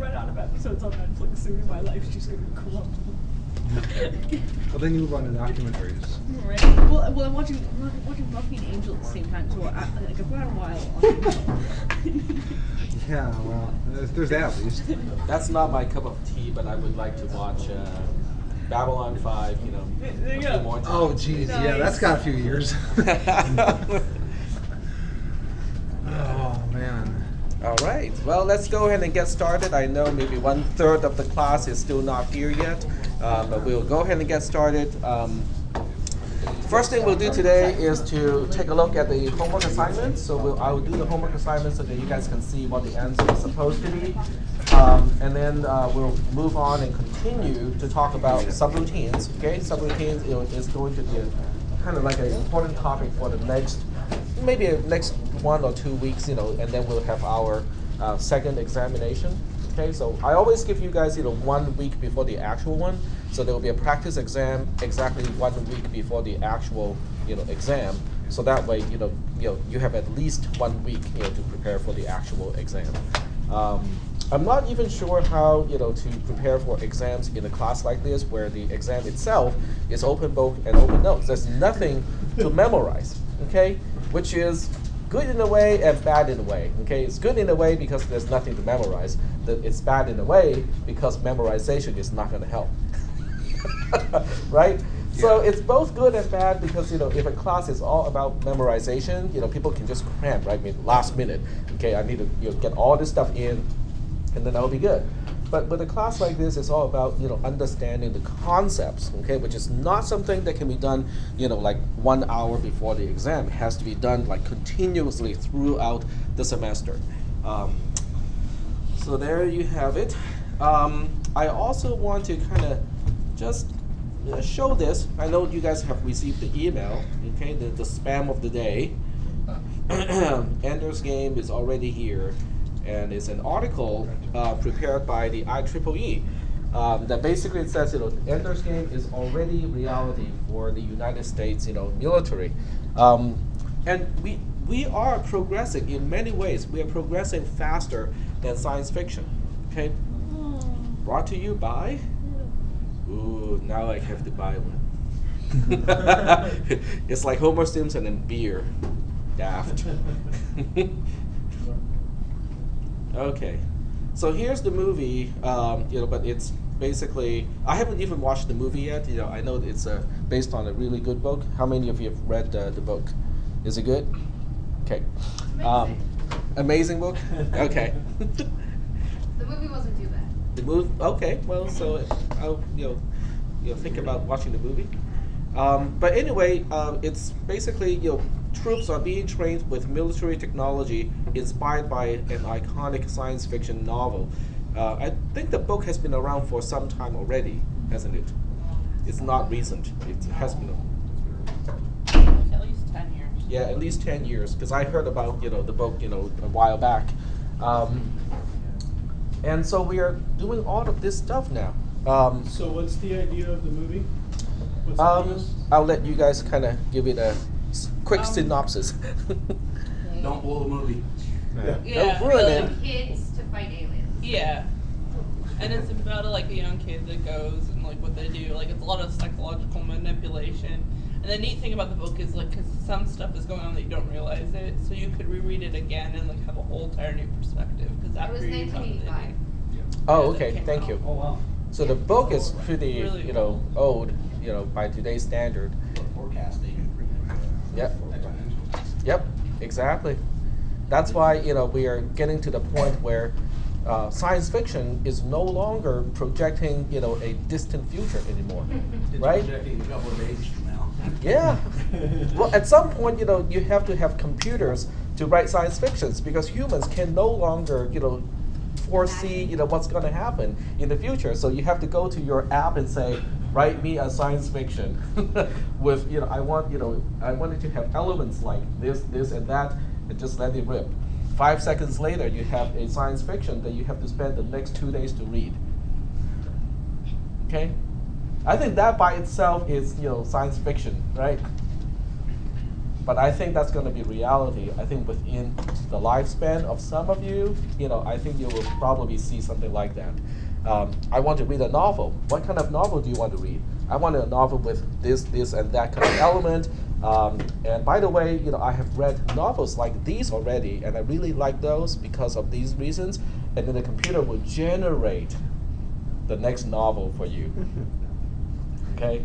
run out of episodes on Netflix soon and my life's just going to crumble. Well, then you move on to documentaries. Right. Well, I'm watching Buffy and Angel at the same time, so I've got a while on. Yeah, well, there's that at least. That's not my cup of tea, but I would like to watch Babylon 5, you know, There you a few go. more times. Oh, geez, yeah, that's got a few years. Oh, man. All right. Well, let's go ahead and get started. I know maybe 1/3 of the class is still not here yet, but we'll go ahead and get started. First thing we'll do today is to take a look at the homework assignments. So I'll do the homework assignments so that you guys can see what the answer is supposed to be. And then we'll move on and continue to talk about subroutines. Okay, subroutines is going to be kind of like an important topic for the next, maybe next 1 or 2 weeks, and then we'll have our second examination. Okay, so I always give you guys 1 week before the actual one, so there will be a practice exam exactly 1 week before the actual exam. So that way you have at least 1 week to prepare for the actual exam. I'm not even sure how to prepare for exams in a class like this, where the exam itself is open book and open notes. There's nothing to memorize. Okay, which is good in a way and bad in a way. Okay, it's good in a way because there's nothing to memorize. It's bad in a way because memorization is not going to help. Right? Yeah. So it's both good and bad because if a class is all about memorization, people can just cram, right? I mean, last minute. Okay, I need to get all this stuff in, and then that'll be good. But with a class like this, it's all about understanding the concepts, okay, which is not something that can be done like 1 hour before the exam. It has to be done like continuously throughout the semester. So there you have it. I also want to kind of just show this. I know you guys have received the email, okay, the spam of the day. Ender's Game is already here. And it's an article prepared by the IEEE that basically it says, Ender's Game is already reality for the United States, military. And we are progressing in many ways. We are progressing faster than science fiction. Okay. Brought to you by. Ooh, now I have to buy one. It's like Homer Simpson and beer. Daft. Okay, so here's the movie, but it's basically, I haven't even watched the movie yet. I know it's based on a really good book. How many of you have read the book? Is it good? Okay. Amazing book? Okay. The movie wasn't too bad. The movie, okay, well, so I'll, think about watching the movie. But anyway, it's basically, troops are being trained with military technology inspired by an iconic science fiction novel. I think the book has been around for some time already, hasn't it? It's not recent. It has been. At least 10 years. Yeah, at least 10 years, because I heard about the book a while back. And so we are doing all of this stuff now. So what's the idea of the movie? What's the premise? I'll let you guys kind of give it a quick synopsis. Don't blow the movie. Yeah, Don't ruin it. Kids to fight aliens. Yeah. And it's about a young kid that goes and what they do. It's a lot of psychological manipulation. And the neat thing about the book is because some stuff is going on that you don't realize it, so you could reread it again and have a whole entire new perspective. Because It was 1985. Oh, okay. Thank you. Oh wow. So the book is pretty, Really old, by today's standard. Forecasting. Yep. Yep. Exactly. That's why we are getting to the point where science fiction is no longer projecting a distant future anymore, It's right? projecting a couple of days from now. Yeah. Well, at some point, you have to have computers to write science fictions because humans can no longer, foresee, what's going to happen in the future. So you have to go to your app and say, write me a science fiction with, I want it to have elements like this, and that, and just let it rip. 5 seconds later, you have a science fiction that you have to spend the next 2 days to read. Okay? I think that by itself is, science fiction, right? But I think that's going to be reality. I think within the lifespan of some of you, I think you will probably see something like that. I want to read a novel. What kind of novel do you want to read? I want a novel with this, and that kind of element. And by the way, I have read novels like these already, and I really like those because of these reasons. And then the computer will generate the next novel for you. Okay?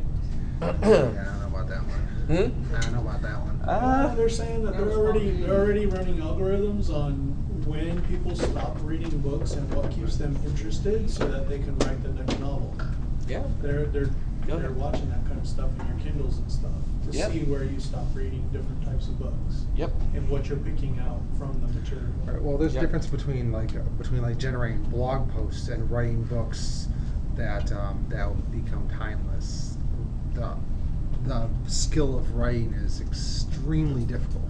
Yeah, I don't know about that one. I don't know about that one. They're saying that they're already running algorithms on when people stop reading books and what keeps them interested, so that they can write the next novel. Yeah. They're watching that kind of stuff in your Kindles and stuff to Yep. see where you stop reading different types of books. Yep. And what you're picking out from the material. Right, well, there's a Yep. difference between generating blog posts and writing books that will become timeless. The skill of writing is extremely difficult.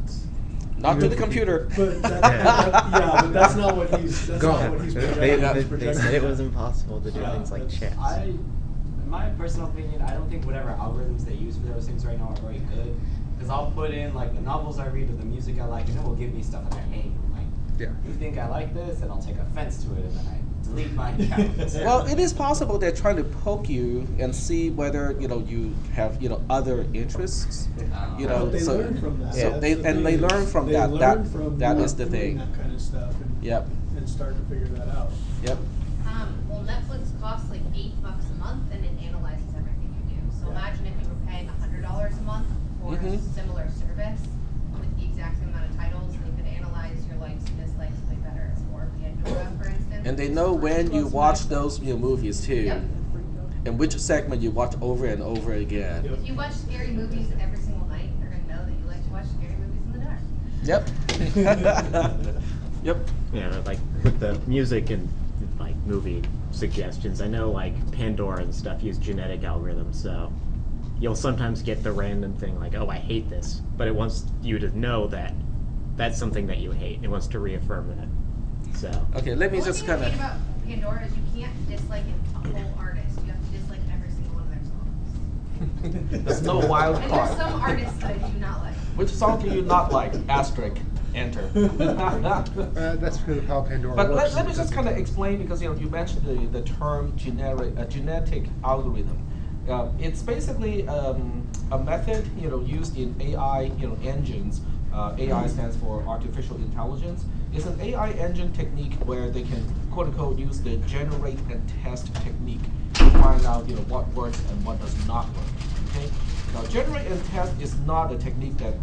Not to the computer. But but that's not what he's. That's Go not ahead. what he's They- projecting. They said it was impossible to do Yeah, things like that's- chess. In my personal opinion, I don't think whatever algorithms they use for those things right now are very good. Because I'll put in like the novels I read or the music I like, and it will give me stuff that I hate. Like, Yeah. you think I like this, and I'll take offense to it, and then I delete my account. Well, it is possible they're trying to poke you and see whether you have other interests. But they so learn from that. so That's they the and thing they is learn from they that. learn from That not is the doing thing. That kind of stuff. And, Yep. and start to figure that out. Yep. Well, Netflix costs like $8 a month, and it analyzes everything you do. So Yeah. imagine if you were paying $100 a month for a Mhm. similar service with the exact same amount of titles. They could analyze your likes and dislikes way better. Or Pandora, for instance. And they know when you watch those movies too, Yep. and which segment you watch over and over again. Yep. If you watch scary movies every single night, they're gonna know that you like to watch scary movies in the dark. Yep. Yep. Yeah, like with the music and like movie suggestions, I know like Pandora and stuff use genetic algorithms, so you'll sometimes get the random thing like, oh, I hate this, but it wants you to know that that's something that you hate. It wants to reaffirm that. So. Okay, let me The only just thing I kind hate of. about Pandora is you can't dislike a whole artist. You have to dislike every single one of their songs. There's no wild And there's card. some artists that I do not like. Which song do you not like? Asterisk. Enter. That's because of how Pandora But works. let me just kind of explain, because you mentioned the term genetic algorithm. It's basically a method used in AI engines. AI stands for artificial intelligence. It's an AI engine technique where they can quote unquote use the generate and test technique to find out what works and what does not work. Okay. Now generate and test is not a technique that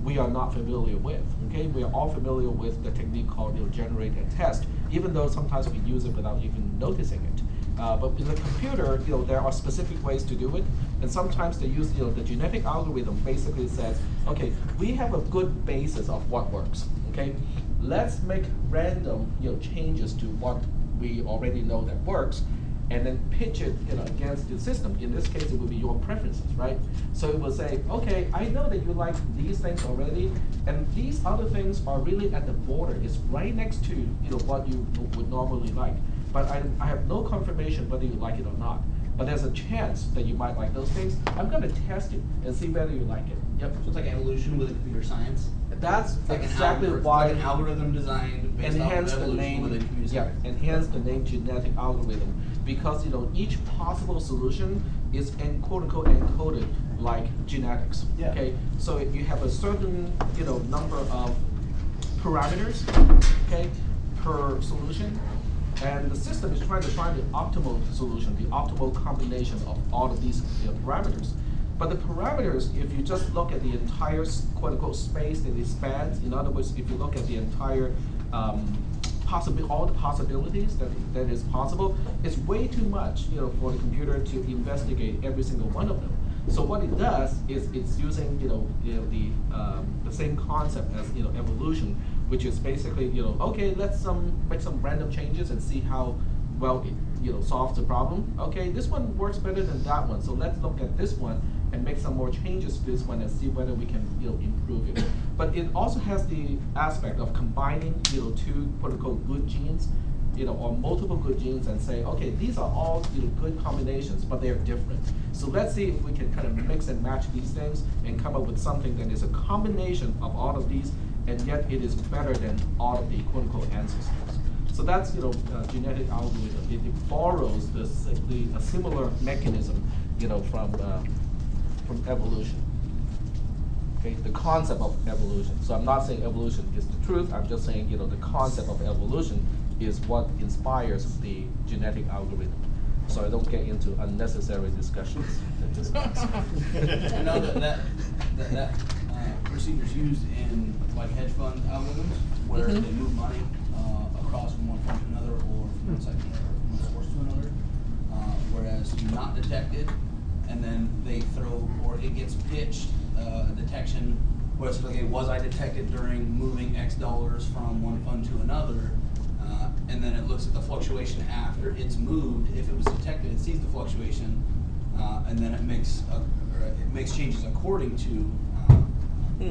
we are not familiar with. Okay, we are all familiar with the technique called generate and test, even though sometimes we use it without even noticing it. But in the computer, there are specific ways to do it, and sometimes they use the genetic algorithm. Basically says, okay, we have a good basis of what works. Okay, let's make random changes to what we already know that works, and then pitch it against the system. In this case, it would be your preferences, right? So it will say, okay, I know that you like these things already, and these other things are really at the border. It's right next to what you would normally like. But I have no confirmation whether you like it or not. But there's a chance that you might like those things. I'm going to test it and see whether you like it. Yep. So it's like evolution with a computer science. That's It's like exactly it's why like an algorithm designed based off enhance of the evolution with a name. computer Yeah, science. enhance the name genetic algorithm, because each possible solution is quote unquote encoded like genetics. Yeah. Okay, so if you have a certain number of parameters, okay, per solution, and the system is trying to find the optimal solution, the optimal combination of all of these parameters. But the parameters, if you just look at the entire quote unquote space that it spans, in other words, if you look at the entire all the possibilities that is possible, it's way too much for the computer to investigate every single one of them. So what it does is it's using the same concept as evolution, which is basically okay, let's make some random changes and see how well it solves the problem. Okay, this one works better than that one, so let's look at this one and make some more changes to this one and see whether we can improve it. But it also has the aspect of combining two quote unquote good genes or multiple good genes and say, okay, these are all good combinations, but they're different. So let's see if we can kind of mix and match these things and come up with something that is a combination of all of these, and yet it is better than all of the quote-unquote ancestors. So that's genetic algorithm. It borrows a similar mechanism, from evolution. Okay, the concept of evolution. So I'm not saying evolution is the truth. I'm just saying the concept of evolution is what inspires the genetic algorithm. So I don't get into unnecessary discussions in this class. I know that procedure is used in like hedge fund algorithms where they move money across from one fund to another, or from one site to another, or from one source to another. Whereas not detected, and then they throw, or it gets pitched a detection where it's like, okay, was I detected during moving X dollars from one fund to another? And then it looks at the fluctuation after it's moved. If it was detected, it sees the fluctuation, and then it makes changes according to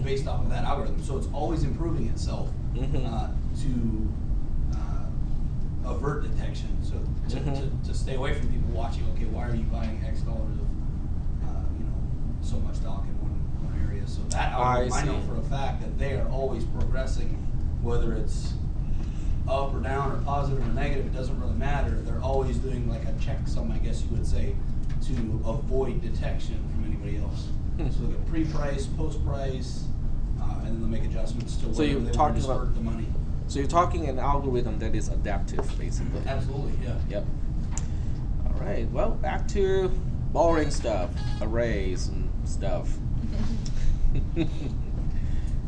based off of that algorithm. So it's always improving itself to avert detection. So to stay away from people watching. Okay, why are you buying X dollars of so much stock in one area? So that algorithm, I know for a fact that they are always progressing, whether it's up or down or positive or negative, it doesn't really matter. They're always doing like a checksum, I guess you would say, to avoid detection from anybody else. So they get pre-price, post-price, and then they'll make adjustments to whether they want to disperse the money. So you're talking an algorithm that is adaptive, basically. Absolutely, yeah. Yep. All right. Well, back to boring stuff, arrays and stuff.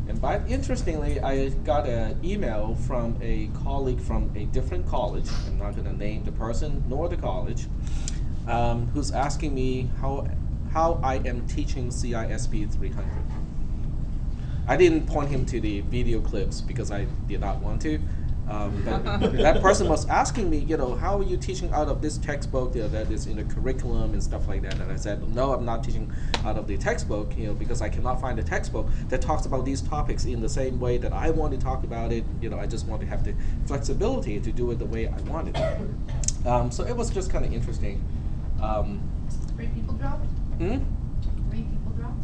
And interestingly, I got an email from a colleague from a different college. I'm not going to name the person nor the college, who's asking me how I am teaching cisp300. I didn't point him to the video clips because I did not want to. But that person was asking me, how are you teaching out of this textbook that is in the curriculum and stuff like that? And I said, no, I'm not teaching out of the textbook, because I cannot find a textbook that talks about these topics in the same way that I want to talk about it. I just want to have the flexibility to do it the way I want it. So it was just kind of interesting. 3 people dropped? 3 people dropped?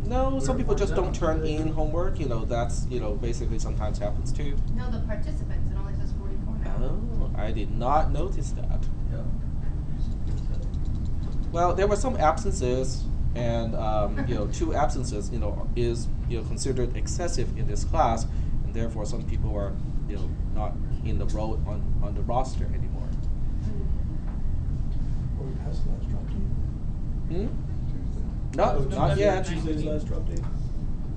No, some people just don't turn in homework. That's basically sometimes happens too. No, the participants. It only says 44 now. Oh, I did not notice that. Well, there were some absences, and 2 absences, is considered excessive in this class, and therefore some people are not in the row on the roster anymore. Or we passed the last drop date? Not yet. Tuesday's last drop date?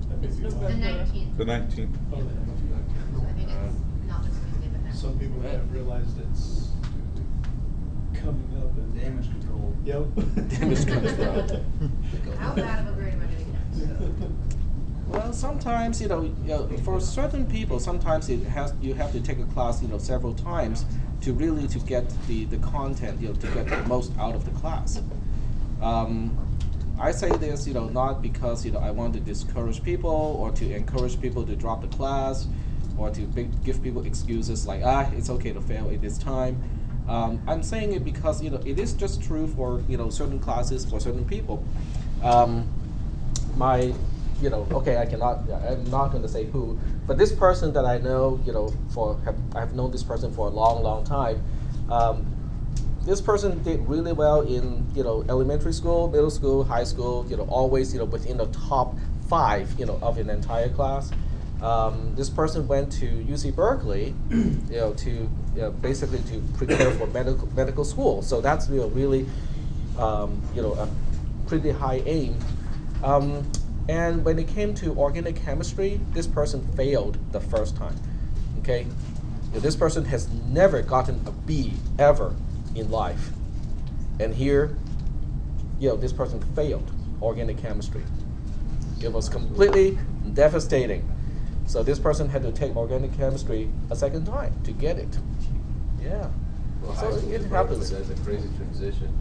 That may be The why. 19th. The 19th. Oh, the 19th. So I think it's not this Tuesday, but next. Some people have realized it's coming up and. Damage control. Yep. Damage control. How bad of a grade am I going to get? Well, sometimes for certain people, sometimes you have to take a class several times to really get the content to get the most out of the class. I say this not because I want to discourage people or to encourage people to drop the class or to give people excuses like it's okay to fail at this time. I'm saying it because it is just true for certain classes for certain people. I'm not going to say who, but this person that I know, I've known this person for a long, long time. This person did really well in, elementary school, middle school, high school, always, within the top 5, of an entire class. This person went to UC Berkeley, to basically to prepare for medical school. So that's really, a pretty high aim. And when it came to organic chemistry, this person failed the first time. Okay, this person has never gotten a B ever in life, and here, this person failed organic chemistry. It was completely devastating. So this person had to take organic chemistry a second time to get it. Yeah. Well, So high school it to happens. Berkeley, that's a crazy transition.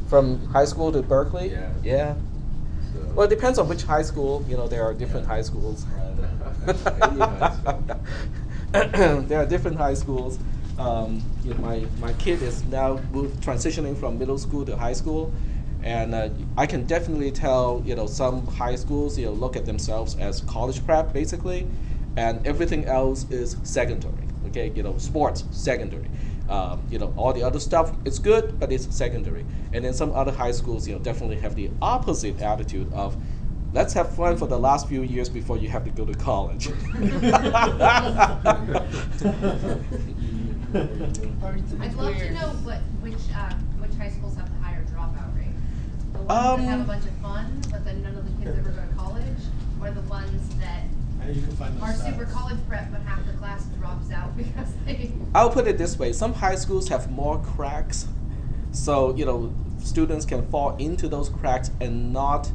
From high school to Berkeley? Yeah. Yeah. So. Well, it depends on which high school. There are different high schools. There are different high schools. My kid is now transitioning from middle school to high school, and I can definitely tell some high schools look at themselves as college prep basically, and everything else is secondary. Okay, sports secondary. All the other stuff is good, but it's secondary. And then some other high schools definitely have the opposite attitude of, let's have fun for the last few years before you have to go to college. I'd love to know which high schools have the higher dropout rate. The ones that have a bunch of fun, but then none of the kids ever go to college, or the ones that You can find those are stats. super college prep, but half the class drops out because they. I'll put it this way: some high schools have more cracks, so students can fall into those cracks and not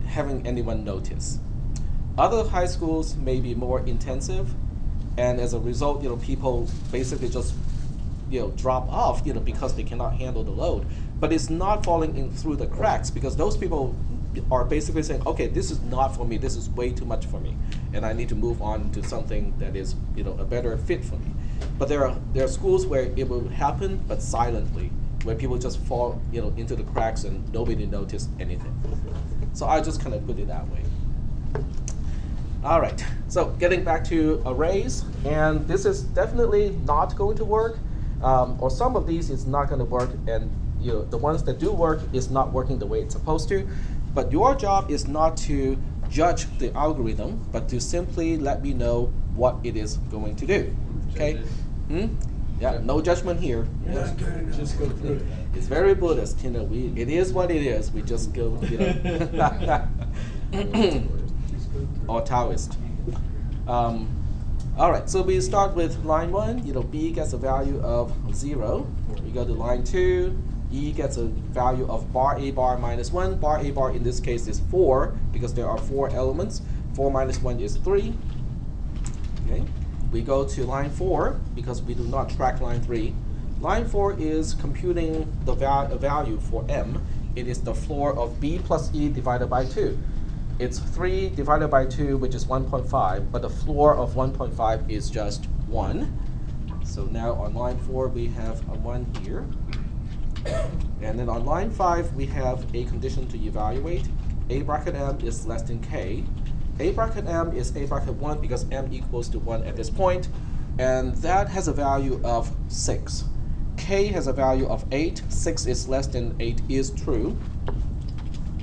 having anyone notice. Other high schools may be more intensive, and as a result, people basically just drop off because they cannot handle the load. But it's not falling in through the cracks because those people are basically saying, okay, this is not for me, this is way too much for me, and I need to move on to something that is a better fit for me. But there are schools where it will happen, but silently, where people just fall into the cracks and nobody noticed anything. So I just kind of put it that way. All right, so getting back to arrays, and this is definitely not going to work, or some of these is not going to work, and the ones that do work is not working the way it's supposed to. But your job is not to judge the algorithm, but to simply let me know what it is going to do. Okay? Yeah, no judgment here. Yeah, just go through it. It's very Buddhist, it is what it is. We just go, or Taoist. All right, so we start with line 1. B gets a value of 0. We go to line 2. E gets a value of bar A bar minus 1. Bar A bar in this case is 4 because there are 4 elements. 4 minus 1 is 3. Okay. We go to line 4 because we do not track line 3. Line 4 is computing the value for M. It is the floor of B plus E divided by 2. It's 3 divided by 2, which is 1.5, but the floor of 1.5 is just 1. So now on line 4, we have a 1 here. And then on line 5, we have a condition to evaluate. A bracket M is less than K. A bracket M is A bracket 1 because M equals to 1 at this point. And that has a value of 6. K has a value of 8. 6 is less than 8 is true.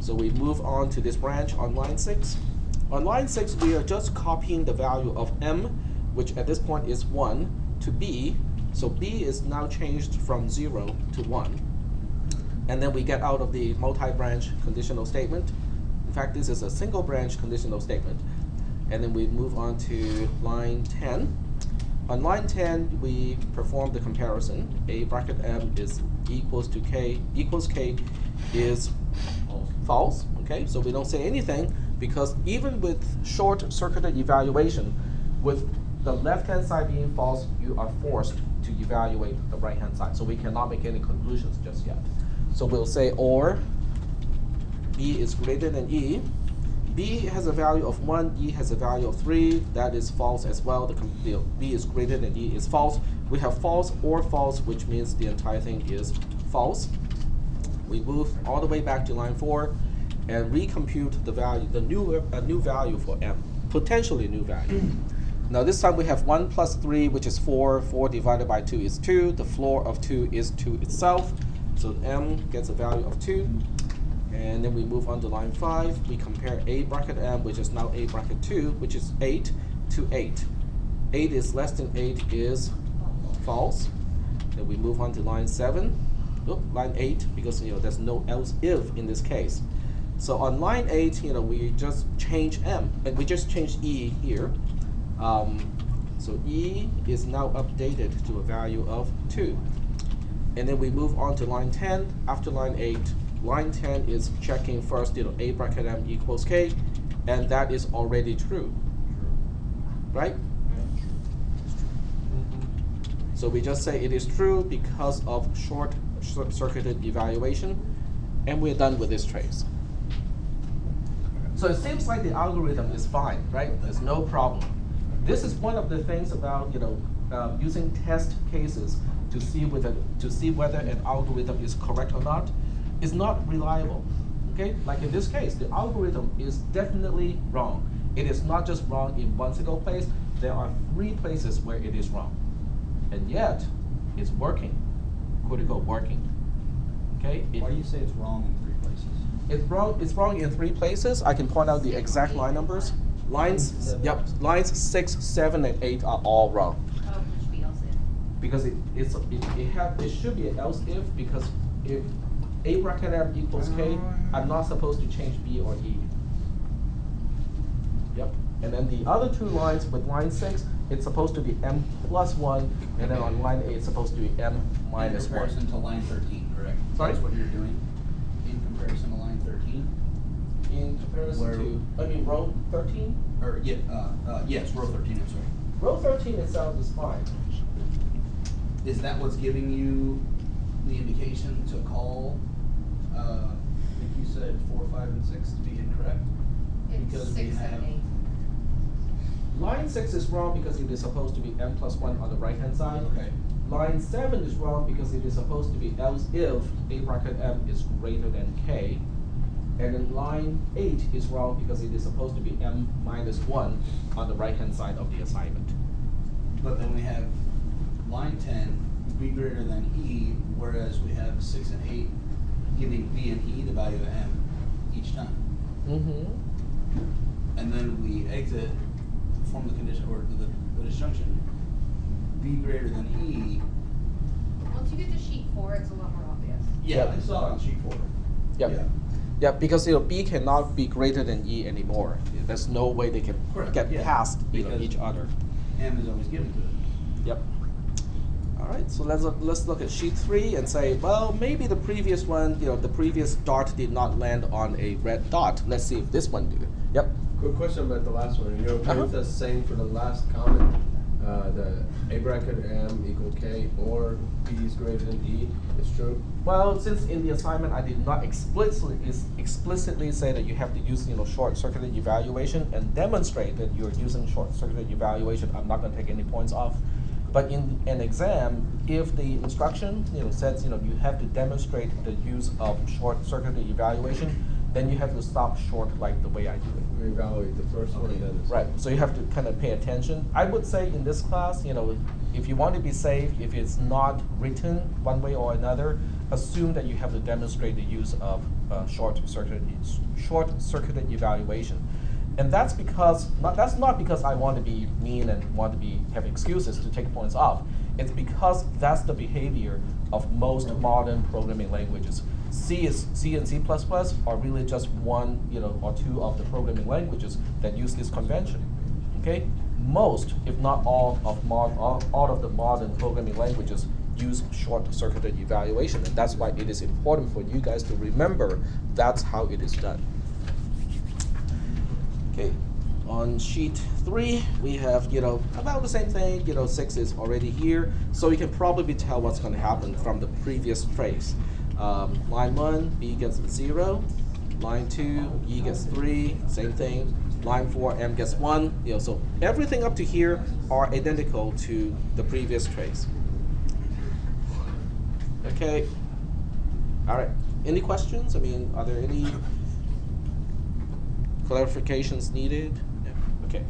So we move on to this branch on line 6. On line 6, we are just copying the value of M, which at this point is 1, to B. So B is now changed from 0 to 1. And then we get out of the multi-branch conditional statement. In fact, this is a single branch conditional statement. And then we move on to line 10. On line 10, we perform the comparison. A bracket M is equals to K, equals K is false. Okay, so we don't say anything because even with short-circuited evaluation, with the left-hand side being false, you are forced to evaluate the right-hand side. So we cannot make any conclusions just yet. So we'll say or B is greater than E. B has a value of 1, E has a value of 3. That is false as well. The B is greater than E is false. We have false or false, which means the entire thing is false. We move all the way back to line 4 and recompute the value, a new value for M, potentially new value. Now this time we have 1 plus 3, which is 4. 4 divided by 2 is 2. The floor of 2 is 2 itself. So M gets a value of 2. And then we move on to line 5. We compare A bracket M, which is now A bracket 2, which is 8, to 8. 8 is less than 8 is false. Then we move on to line 7. Line 8, because there's no else if in this case. So on line 8, we just change M, and we just change E here. So E is now updated to a value of 2. And then we move on to line 10. After line 8, line 10 is checking first, A bracket M equals K, and that is already true, right? So we just say it is true because of short-circuited evaluation, and we're done with this trace. So it seems like the algorithm is fine, right? There's no problem. This is one of the things about using test cases to see whether an algorithm is correct or not. Is not reliable. Okay, like in this case, the algorithm is definitely wrong. It is not just wrong in one single place. There are 3 places where it is wrong, and yet it's working. Critical working. Okay. Why do you say it's wrong in 3 places? It's wrong in 3 places. I can point out the exact line numbers. Lines 6, 7, and 8 are all wrong. Oh, which be else if? Because it should be an else if, because if A bracket M equals K, I'm not supposed to change B or E. Yep. And then the other 2 lines with line 6, it's supposed to be M plus 1, and then on line 8 it's supposed to be M minus in 1. comparison to line 13, correct? Sorry? That's what you're doing in comparison to line 13? In comparison to, row 13? Or, yes, row 13, I'm sorry. Row 13 itself is fine. Is that what's giving you the indication to call, I think you said 4, 5, and 6 to be incorrect? It's Because 6 we and have 8. Line 6 is wrong because it is supposed to be M plus 1 on the right hand side. Okay. Line 7 is wrong because it is supposed to be else if A bracket M is greater than K. And then line 8 is wrong because it is supposed to be M minus 1 on the right hand side of the assignment. But then we have line 10 be greater than E, whereas we have 6 and 8 giving B and E the value of M each time. Mm-hmm. And then we exit from the condition, or the disjunction, B greater than E. Once you get to sheet 4, it's a lot more obvious. Yeah, Yep. I saw it on sheet 4. Yep. Yeah. Yeah, because B cannot be greater than E anymore. There's no way they can Correct, get yeah. past Because each other. M is always given to it. Yep. All right, so let's look at sheet 3 and say, well, maybe the previous one, the previous dart did not land on a red dot. Let's see if this one did. Yep. Quick question about the last one. In your opinion, that's saying for the last comment, the A bracket M equal K or B is greater than E is true? Well, since in the assignment I did not explicitly say that you have to use short-circuited evaluation and demonstrate that you're using short-circuited evaluation, I'm not going to take any points off. But in an exam, if the instruction says you have to demonstrate the use of short-circuited evaluation, then you have to stop short like the way I do it. We evaluate the first one and then the Right, second. so you have to kind of pay attention. I would say in this class, if you want to be safe, if it's not written one way or another, assume that you have to demonstrate the use of short-circuited evaluation. And that's not because I want to be mean and want to have excuses to take points off. It's because that's the behavior of most modern programming languages. C and C++ are really just one, or 2 of the programming languages that use this convention. Okay, most, if not all of the modern programming languages use short-circuited evaluation, and that's why it is important for you guys to remember that's how it is done. Okay, on sheet 3 we have about the same thing. 6 is already here, so you can probably tell what's going to happen from the previous trace. Line 1, B gets 0. Line 2, E gets 3. Same thing. Line 4, M gets 1. So everything up to here are identical to the previous trace. Okay. All right. Any questions? Are there any clarifications needed? Yeah. Okay.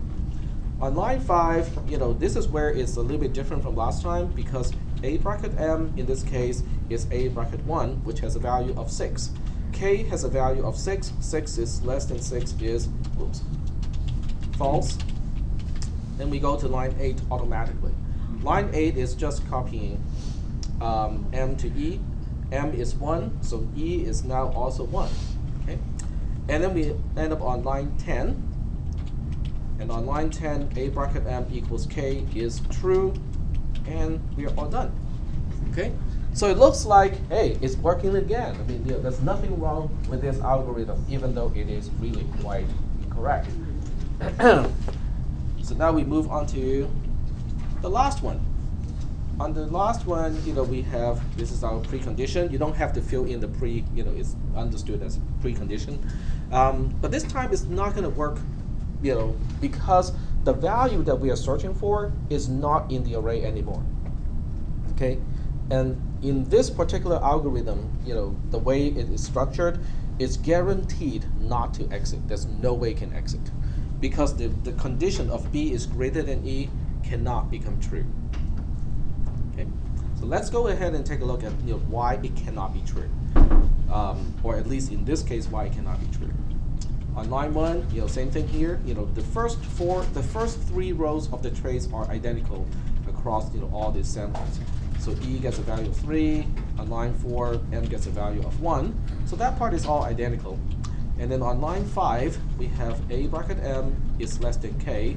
On line 5, this is where it's a little bit different from last time because A bracket M in this case is A bracket 1, which has a value of 6. K has a value of 6. 6 is less than 6 is false. Then we go to line 8 automatically. Line 8 is just copying M to E. M is 1, so E is now also 1. Okay? And then we end up on line 10. And on line 10, A bracket M equals K is true, and we are all done. Okay? So it looks like, hey, it's working again. There's nothing wrong with this algorithm, even though it is really quite incorrect. So now we move on to the last one. On the last one, we have, this is our precondition. You don't have to fill in the it's understood as precondition. But this time it's not going to work, because the value that we are searching for is not in the array anymore. Okay, and in this particular algorithm, the way it is structured, it's guaranteed not to exit. There's no way it can exit, because the condition of B is greater than E cannot become true. Okay, so let's go ahead and take a look at why it cannot be true, or at least in this case, why it cannot be true. On line 1, same thing here. The first 3 rows of the trace are identical across all these samples. So E gets a value of 3. On line 4, M gets a value of 1. So that part is all identical. And then on line 5, we have A bracket M is less than K.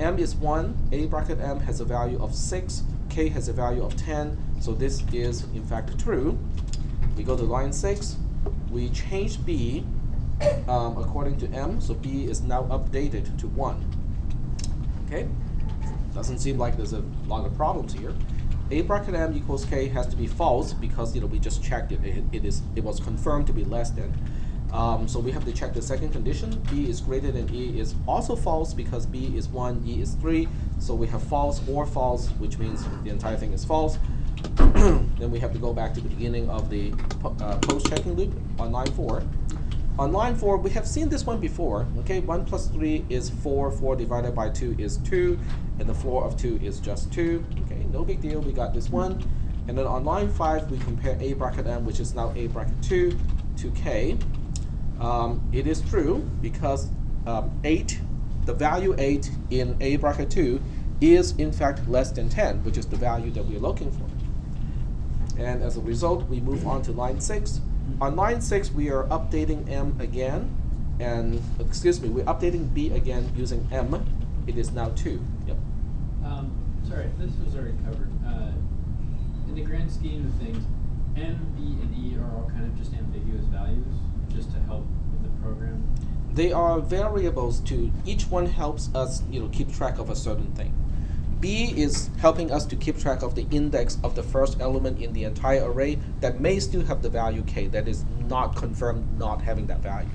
M is 1. A bracket M has a value of 6. K has a value of 10. So this is in fact true. We go to line 6. We change B according to M. So B is now updated to 1. Okay? Doesn't seem like there's a lot of problems here. A bracket M equals K has to be false because we just checked it. It was confirmed to be less than. So we have to check the second condition. B is greater than E is also false because B is 1, E is 3. So we have false or false, which means the entire thing is false. Then we have to go back to the beginning of the post-checking loop on line 4. On line 4, we have seen this one before. Okay, 1 plus 3 is 4. 4 divided by 2 is 2. And the floor of 2 is just 2. Okay, no big deal. We got this one. And then on line 5, we compare A bracket M, which is now A bracket 2, to K. It is true because 8, the value 8 in A bracket 2 is in fact less than 10, which is the value that we're looking for. And as a result, we move on to line 6. On line 6, we are updating M again, and we're updating B again using M. It is now 2. Yep. Sorry, this was already covered. In the grand scheme of things, M, B, and E are all kind of just ambiguous values, just to help with the program. They are variables to each one helps us, keep track of a certain thing. B is helping us to keep track of the index of the first element in the entire array that may still have the value K, that is not confirmed not having that value.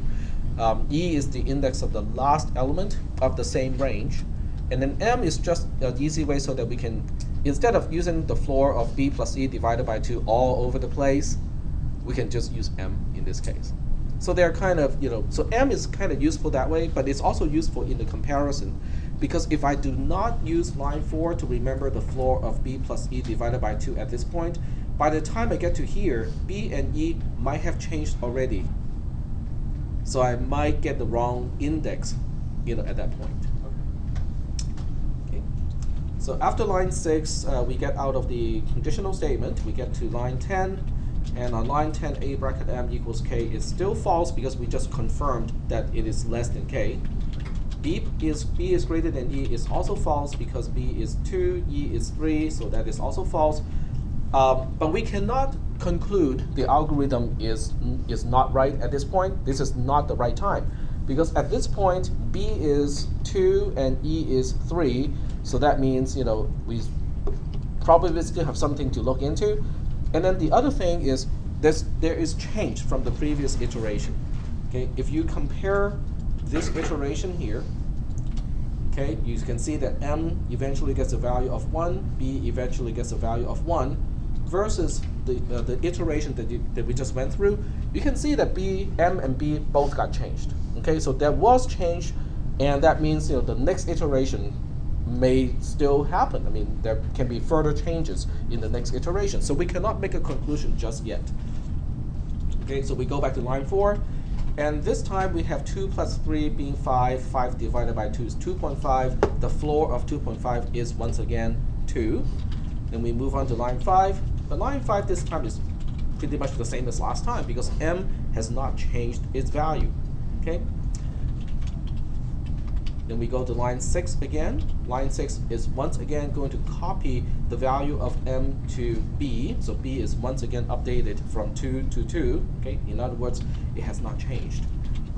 E is the index of the last element of the same range. And then M is just an easy way so that we can, instead of using the floor of B plus E divided by 2 all over the place, we can just use M in this case. So they're kind of, so M is kind of useful that way, but it's also useful in the comparison. Because if I do not use line 4 to remember the floor of B plus E divided by 2 at this point, by the time I get to here, B and E might have changed already. So I might get the wrong index, at that point. Okay. So after line 6, we get out of the conditional statement. We get to line 10. And on line 10, A bracket M equals K is still false because we just confirmed that it is less than K. B is greater than E is also false because B is 2, E is 3, so that is also false. But we cannot conclude the algorithm is not right at this point. This is not the right time because at this point B is 2 and E is 3, so that means we probably still have something to look into. And then the other thing is there is change from the previous iteration. Okay, if you compare this iteration here, okay, you can see that M eventually gets a value of 1, B eventually gets a value of 1, versus the iteration that we just went through. You can see that M and B both got changed. Okay, so there was change, and that means the next iteration may still happen. I mean, there can be further changes in the next iteration. So we cannot make a conclusion just yet. Okay, so we go back to line 4. And this time we have 2 plus 3 being 5. 5 divided by 2 is 2.5. The floor of 2.5 is once again 2. Then we move on to line 5. But line 5 this time is pretty much the same as last time because M has not changed its value. Okay. Then we go to line 6 again. Line 6 is once again going to copy the value of M to B. So B is once again updated from 2 to 2. Okay, in other words, it has not changed.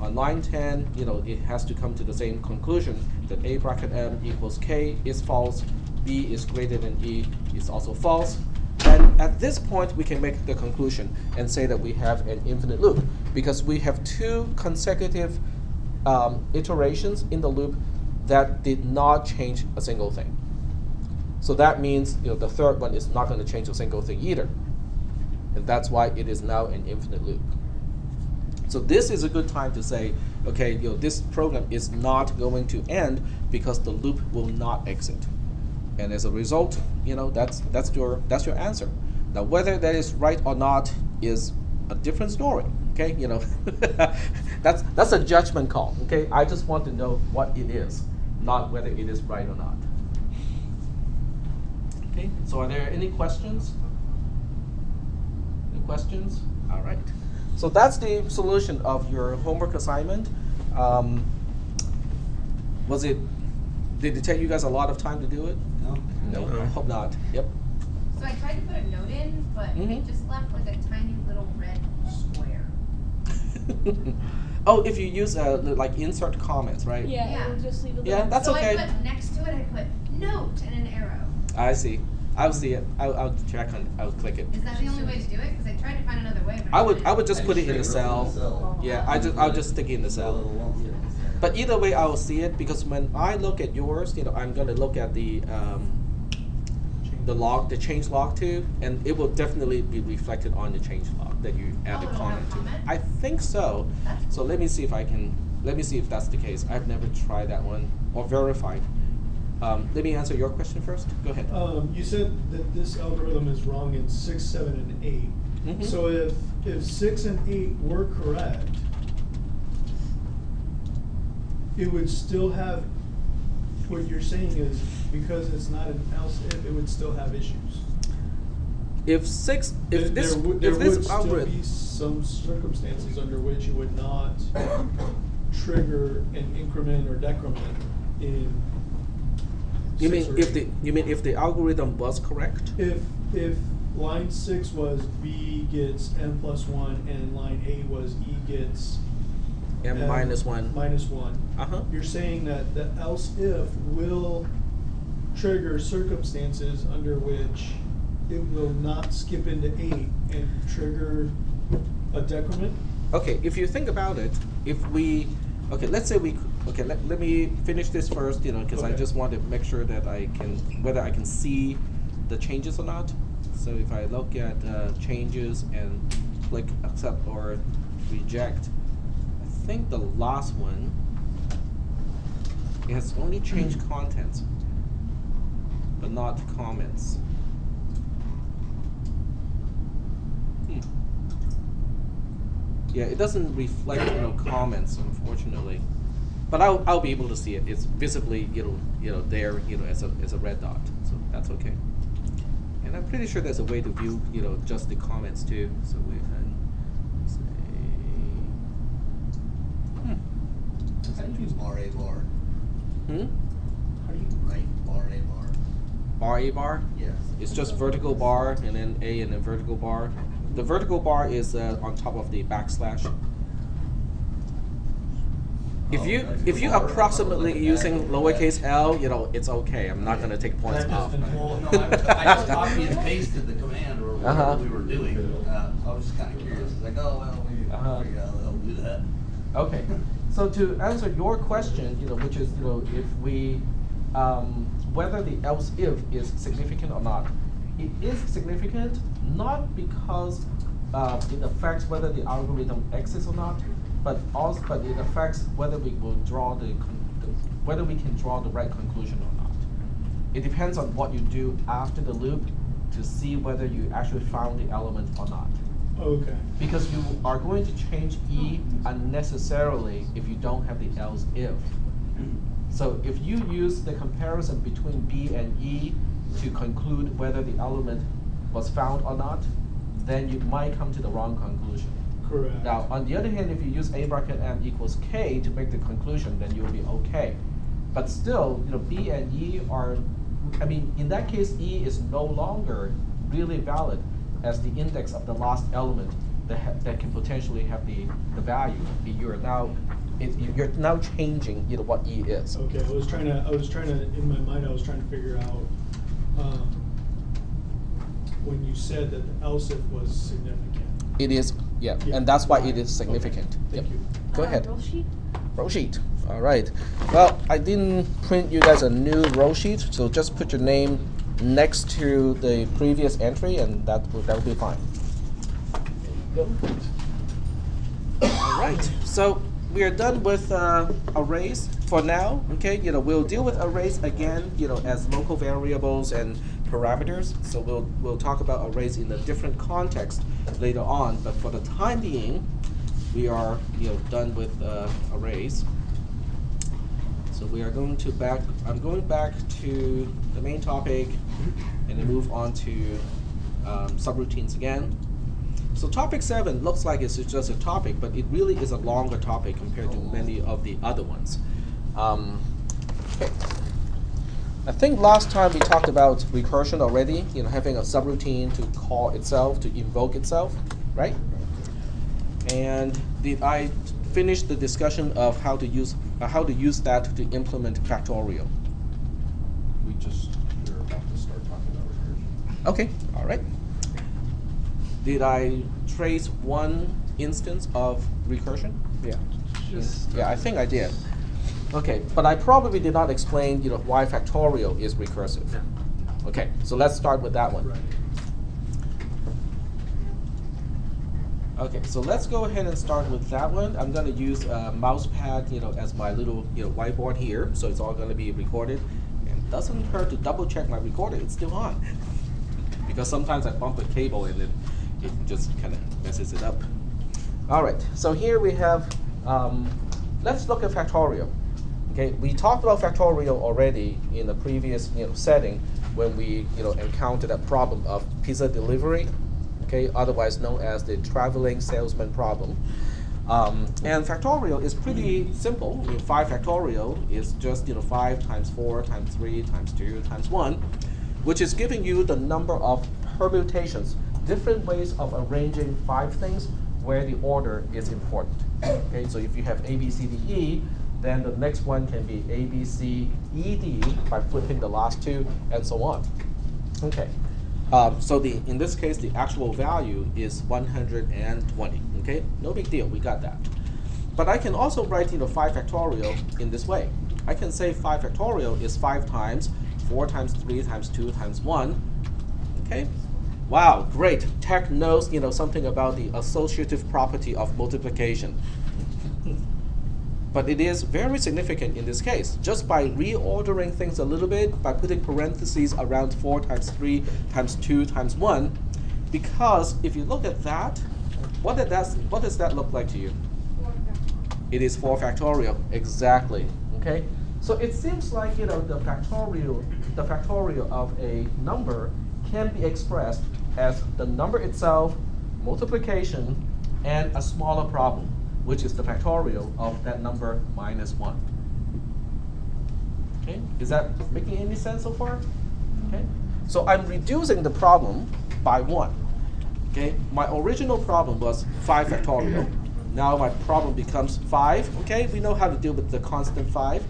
On line 10, it has to come to the same conclusion that A bracket M equals K is false, B is greater than E is also false. And at this point, we can make the conclusion and say that we have an infinite loop because we have 2 consecutive iterations in the loop that did not change a single thing. So that means the third one is not going to change a single thing either. And that's why it is now an infinite loop. So this is a good time to say, okay, this program is not going to end because the loop will not exit. And as a result, that's your answer. Now whether that is right or not is a different story. Okay, that's a judgment call. Okay, I just want to know what it is, not whether it is right or not. Okay, so are there any questions? Any questions? All right. So that's the solution of your homework assignment. Did it take you guys a lot of time to do it? No. No, I hope not. Yep. So I tried to put a note in, but it just left like a tiny little red square. Oh, if you use like insert comments, right? Yeah. It'll just leave a Yeah, little- that's so okay. I put next to it, I put note and an arrow. I see. I'll see it. I'll check on. I'll click it. Is that the only way to do it? Because I tried to find another way. But I would just put it in the Straight cell. in the cell. Yeah, I'll just stick it in the cell. But either way, I will see it because when I look at yours, I'm going to look at the log, the change log too, and it will definitely be reflected on the change log that you add the it'll have a comment to. comment? I think so. So let me see if that's the case. I've never tried that one or verified. Let me answer your question first. Go ahead. You said that this algorithm is wrong in 6, 7, and 8. Mhm. So if 6 and 8 were correct, it would still have, what you're saying is, because it's not an else if, it would still have issues. If There this would still algorithm, be some circumstances under which it would not trigger an increment or decrement in you 6 mean or 8. if the algorithm was correct? If line 6 was B gets n plus 1 and line 8 was E gets M minus 1. minus 1, you're saying that the else if will trigger circumstances under which it will not skip into 8 and trigger a decrement? Okay, if you think about it, let's say let me finish this first, because I Okay. just want to make sure that whether I can see the changes or not. So if I look at changes and click accept or reject, I think the last one, it has only changed contents, but not comments. Yeah, it doesn't reflect comments, unfortunately, but I'll be able to see it. It's visibly there as a red dot, so that's okay. And I'm pretty sure there's a way to view just the comments too. So we can say, How do you use bar A bar? How do you write bar A bar? Bar A bar. Yes. It's just vertical bar and then A and then vertical bar. The vertical bar is on top of the backslash. If you approximately using lowercase l, it's okay. I'm not gonna take points off. Well, no, I just copied and pasted the command or whatever we were doing. I was just kind of curious. It's like, oh well, we figured out how to do that. Okay. So to answer your question, which is if we whether the else if is significant or not, it is significant not because it affects whether the algorithm exists or not, but it affects whether we will draw whether we can draw the right conclusion or not. It depends on what you do after the loop to see whether you actually found the element or not. Okay. Because you are going to change E unnecessarily if you don't have the else if. So if you use the comparison between B and E to conclude whether the element was found or not, then you might come to the wrong conclusion. Correct. Now, on the other hand, if you use A bracket M equals K to make the conclusion, then you'll be okay. But still, B and E are, in that case, E is no longer really valid as the index of the last element that can potentially have the value. You're now changing what E is. Okay, I was trying to in my mind I was trying to figure out when you said that the else if was significant. It is, yeah, Yeah. and that's why it is significant. Okay, thank Yep. you. Go ahead. Roll sheet? Row sheet. All right. Well, I didn't print you guys a new row sheet, so just put your name next to the previous entry, and that will be fine. There you go. All right. So we are done with arrays for now. Okay. We'll deal with arrays again. As local variables and parameters. So we'll talk about arrays in a different context later on. But for the time being, we are done with arrays. So we are going to I'm going back to the main topic, and then move on to subroutines again. So topic 7 looks like it's just a topic, but it really is a longer topic compared to many of the other ones. Okay. I think last time we talked about recursion already, having a subroutine to call itself, to invoke itself, right? And did I finish the discussion of how to use that to implement factorial? We're about to start talking about recursion. Okay, all right. Did I trace one instance of recursion? Yeah. Yeah, I think I did. Okay, but I probably did not explain, why factorial is recursive. Yeah. Okay, so let's start with that one. Right. Okay, so let's go ahead and start with that one. I'm going to use a mouse pad, as my little, whiteboard here, so it's all going to be recorded. And it doesn't hurt to double check my recorder; it's still on. Because sometimes I bump a cable and then it just kind of messes it up. All right, so here we have. Let's look at factorial. Okay, we talked about factorial already in the previous setting when we encountered a problem of pizza delivery. Okay, otherwise known as the traveling salesman problem. And factorial is pretty simple. 5 factorial is just 5 times 4 times 3 times 2 times 1, which is giving you the number of permutations, different ways of arranging 5 things where the order is important. Okay, so if you have A, B, C, D, E, then the next one can be A, B, C, E, D by flipping the last 2, and so on. Okay. So in this case, the actual value is 120. Okay, no big deal, we got that. But I can also write 5 factorial in this way. I can say 5 factorial is 5 times 4 times 3 times 2 times 1. Okay, wow, great. Tech knows something about the associative property of multiplication. But it is very significant in this case. Just by reordering things a little bit, by putting parentheses around 4 times 3 times 2 times 1, because if you look at that, what does that look like to you? It is 4 factorial, exactly. Okay, so it seems like the factorial of a number can be expressed as the number itself, multiplication, and a smaller problem, which is the factorial of that number minus 1. Okay, is that making any sense so far? Okay, so I'm reducing the problem by 1. Okay, my original problem was 5 factorial. Now my problem becomes 5. Okay, we know how to deal with the constant 5.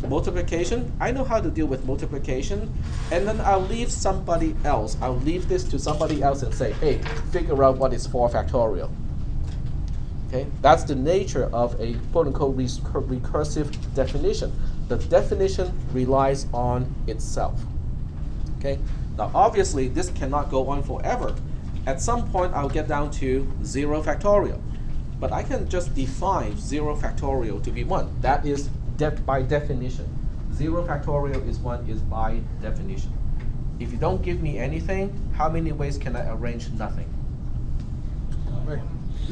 Multiplication, I know how to deal with multiplication, and then I'll leave somebody else. I'll leave this to somebody else and say, hey, figure out what is 4 factorial. Okay, that's the nature of a quote-unquote recursive definition. The definition relies on itself. Okay, now obviously this cannot go on forever. At some point I'll get down to 0 factorial. But I can just define 0 factorial to be 1. That is by definition. 0 factorial is 1 is by definition. If you don't give me anything, how many ways can I arrange nothing?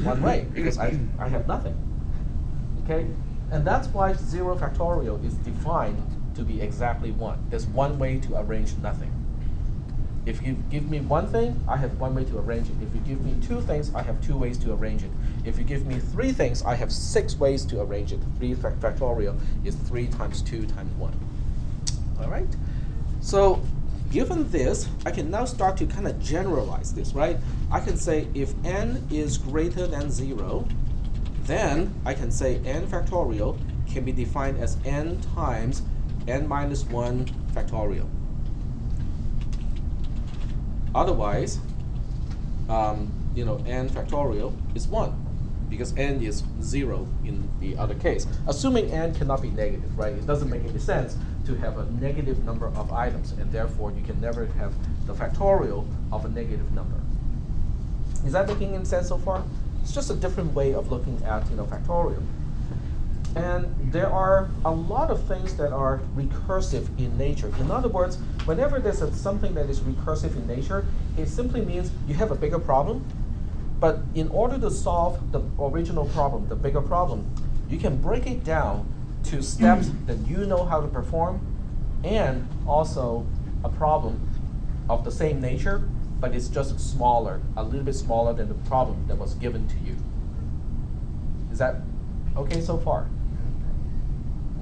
One way, because I have nothing. Okay? And that's why 0 factorial is defined to be exactly 1. There's one way to arrange nothing. If you give me one thing, I have one way to arrange it. If you give me 2 things, I have 2 ways to arrange it. If you give me 3 things, I have 6 ways to arrange it. 3 factorial is 3 times 2 times 1. All right? So given this, I can now start to kind of generalize this, right? I can say if n is greater than 0, then I can say n factorial can be defined as n times n minus 1 factorial. Otherwise, n factorial is 1, because n is 0 in the other case. Assuming n cannot be negative, right? It doesn't make any sense to have a negative number of items, and therefore you can never have the factorial of a negative number. Is that making any sense so far? It's just a different way of looking at factorial. And there are a lot of things that are recursive in nature. In other words, whenever there's something that is recursive in nature, it simply means you have a bigger problem, but in order to solve the original problem, the bigger problem, you can break it down to steps that you know how to perform, and also a problem of the same nature, but it's just smaller, a little bit smaller than the problem that was given to you. Is that okay so far?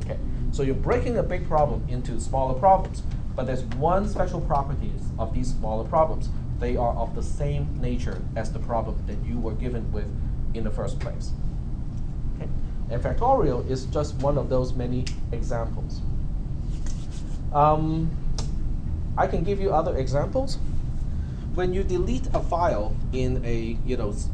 Okay, so you're breaking a big problem into smaller problems, but there's one special property of these smaller problems. They are of the same nature as the problem that you were given with in the first place. Okay? And factorial is just one of those many examples. I can give you other examples. When you delete a file in a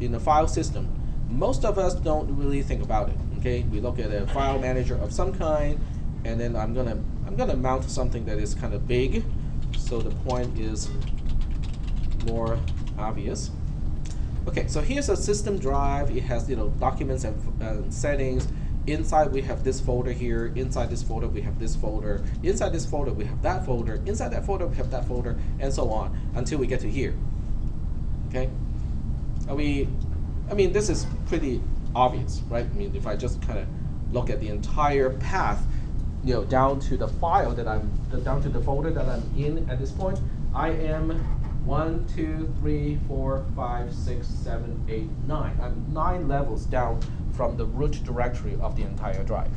in a file system, most of us don't really think about it. Okay, we look at a file manager of some kind, and then I'm gonna mount something that is kind of big, so the point is more obvious. Okay, so here's a system drive. It has documents and settings. Inside we have this folder here. Inside this folder we have this folder. Inside this folder we have that folder. Inside that folder we have that folder, and so on until we get to here. Okay, I mean this is pretty obvious, right? I mean if I just kind of look at the entire path, down to the file that down to the folder that I'm in at this point, I am 1, 2, 3, 4, 5, 6, 7, 8, 9. I'm 9 levels down from the root directory of the entire drive.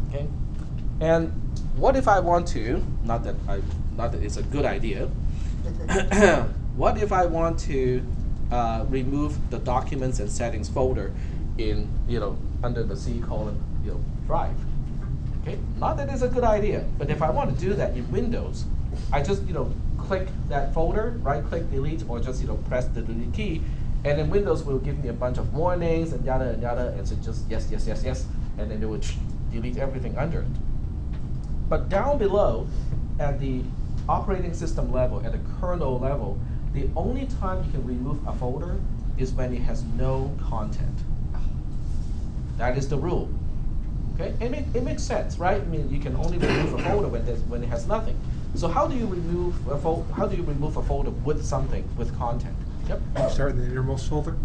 Okay, and what if I want to? Not that it's a good idea. What if I want to remove the documents and settings folder in under the C drive? Okay, not that it's a good idea, but if I want to do that in Windows, I just click that folder, right click delete, or just press the delete key, and then Windows will give me a bunch of warnings and yada and yada, and so just yes, yes, yes, yes, and then it will delete everything under it. But down below, at the operating system level, at the kernel level, the only time you can remove a folder is when it has no content. That is the rule. Okay, it makes sense, right? I mean, you can only remove a folder when it has nothing. So how do you remove a folder with something with content? Yep. You start in the innermost folder.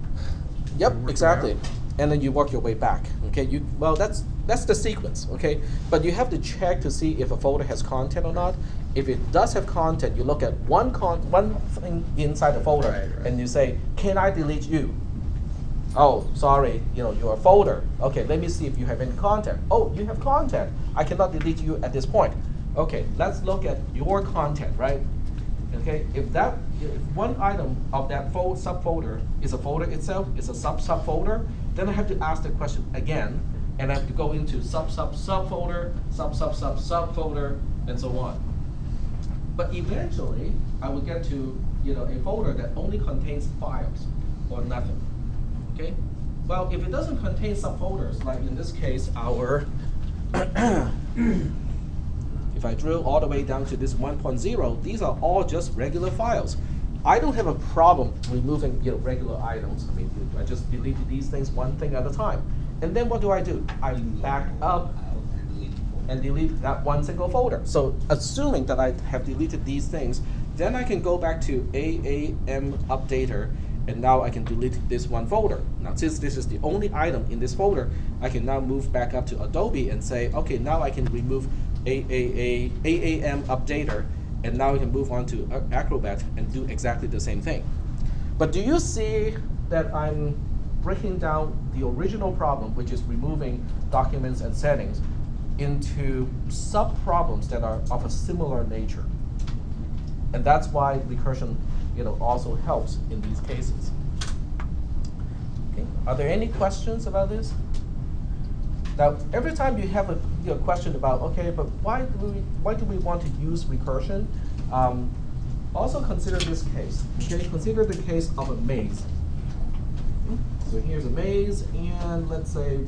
Yep, exactly. And then you work your way back. Okay, well that's the sequence. Okay, but you have to check to see if a folder has content or not. If it does have content, you look at one thing inside the folder, right. And you say, "Can I delete you?" Oh, sorry, you're a folder. Okay, let me see if you have any content. Oh, you have content. I cannot delete you at this point. Okay, let's look at your content, right? Okay, if one item of that subfolder is a folder itself, is a subfolder, then I have to ask the question again, and I have to go into subfolder, subfolder, and so on. But eventually, I will get to a folder that only contains files or nothing. Okay, well, if it doesn't contain subfolders, like in this case, our if I drill all the way down to this 1.0, these are all just regular files. I don't have a problem removing regular items. I mean, I just delete these things one thing at a time. And then what do? I back up and delete that one single folder. So assuming that I have deleted these things, then I can go back to AAM updater, and now I can delete this one folder. Now, since this is the only item in this folder, I can now move back up to Adobe and say, okay, now I can remove AAM updater, and now we can move on to Acrobat and do exactly the same thing. But do you see that I'm breaking down the original problem, which is removing documents and settings, into sub-problems that are of a similar nature? And that's why recursion also helps in these cases. Okay. Are there any questions about this? Now, every time you have a question about, okay, but why do we want to use recursion? Also consider this case. Okay, consider the case of a maze. so here's a maze, and let's say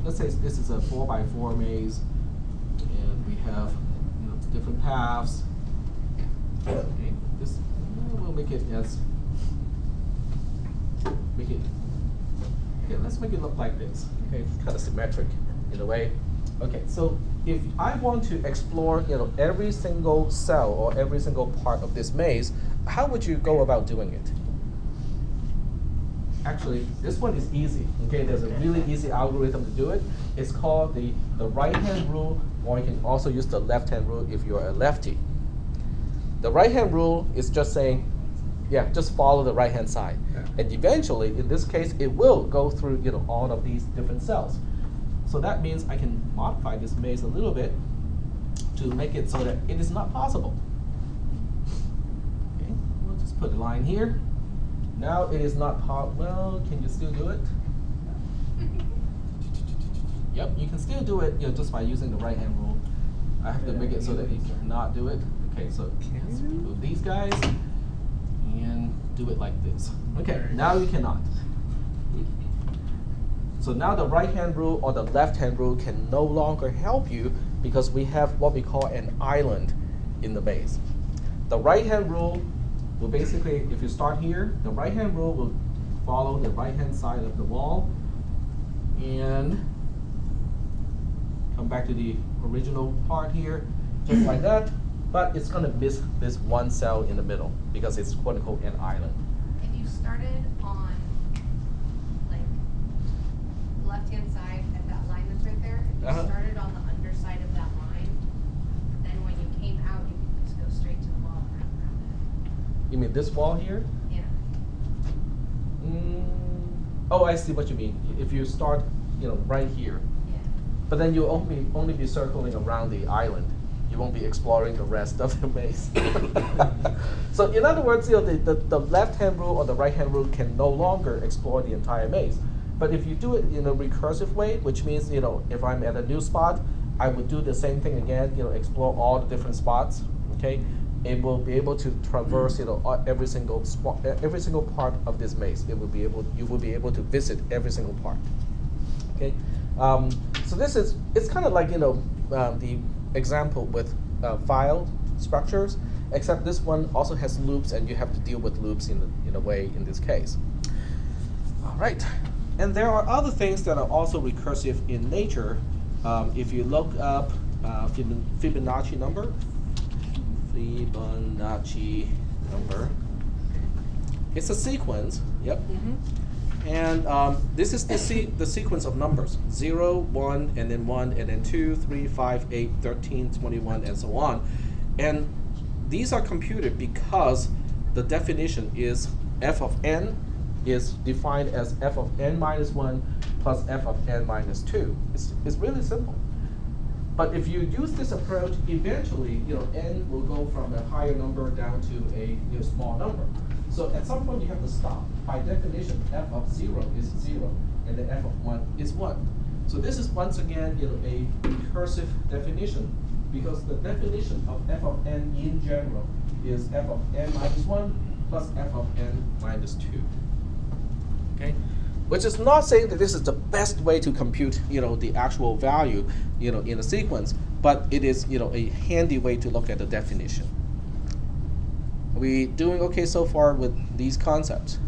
this is a 4x4 maze, and we have different paths. Okay, this we'll make it as let's make it look like this. Okay, it's kind of symmetric in a way. Okay, so if I want to explore every single cell or every single part of this maze, how would you go about doing it? Actually, this one is easy. Okay, there's a really easy algorithm to do it. It's called the right-hand rule, or you can also use the left-hand rule if you're a lefty. The right-hand rule is just saying, just follow the right-hand side. Yeah. And eventually, in this case, it will go through all of these different cells. So that means I can modify this maze a little bit to make it so that it is not possible. Okay, we'll just put a line here. Now it is not well, can you still do it? Yep, you can still do it just by using the right-hand rule. I have to make it so that you cannot do it. Okay, so let's remove these guys and do it like this. Okay, now you cannot. So now the right-hand rule or the left-hand rule can no longer help you because we have what we call an island in the maze. The right-hand rule will basically, if you start here, the right-hand rule will follow the right-hand side of the wall and come back to the original part here, just like that. But it's going to miss this one cell in the middle because it's quote-unquote an island. If you started on like the left-hand side at that line that's right there, if you started on the underside of that line, then when you came out, you could just go straight to the wall and wrap around it. You mean this wall here? Yeah. Oh, I see what you mean. If you start, right here, Yeah. but then you'll only be circling around the island. You won't be exploring the rest of the maze. So in other words, the left-hand rule or the right-hand rule can no longer explore the entire maze. But if you do it in a recursive way, which means if I'm at a new spot, I would do the same thing again. Explore all the different spots. Okay, it will be able to traverse every single spot, every single part of this maze. You will be able to visit every single part. Okay, so it's kind of like the example with file structures, except this one also has loops, and you have to deal with loops in a way in this case. All right, and there are other things that are also recursive in nature. If you look up Fibonacci number, it's a sequence. Yep. And this is the sequence of numbers: 0, 1, and then 1, and then 2, 3, 5, 8, 13, 21, and so on. And these are computed because the definition is f of n is defined as f of n minus 1 plus f of n minus 2. It's really simple. But if you use this approach, eventually, n will go from a higher number down to a small number. So at some point you have to stop. By definition, f of 0 is 0, and the f of 1 is 1. So this is once again a recursive definition, because the definition of f of n in general is f of n minus 1 plus f of n minus 2. Okay, which is not saying that this is the best way to compute the actual value in a sequence, but it is a handy way to look at the definition. Are we doing okay so far with these concepts?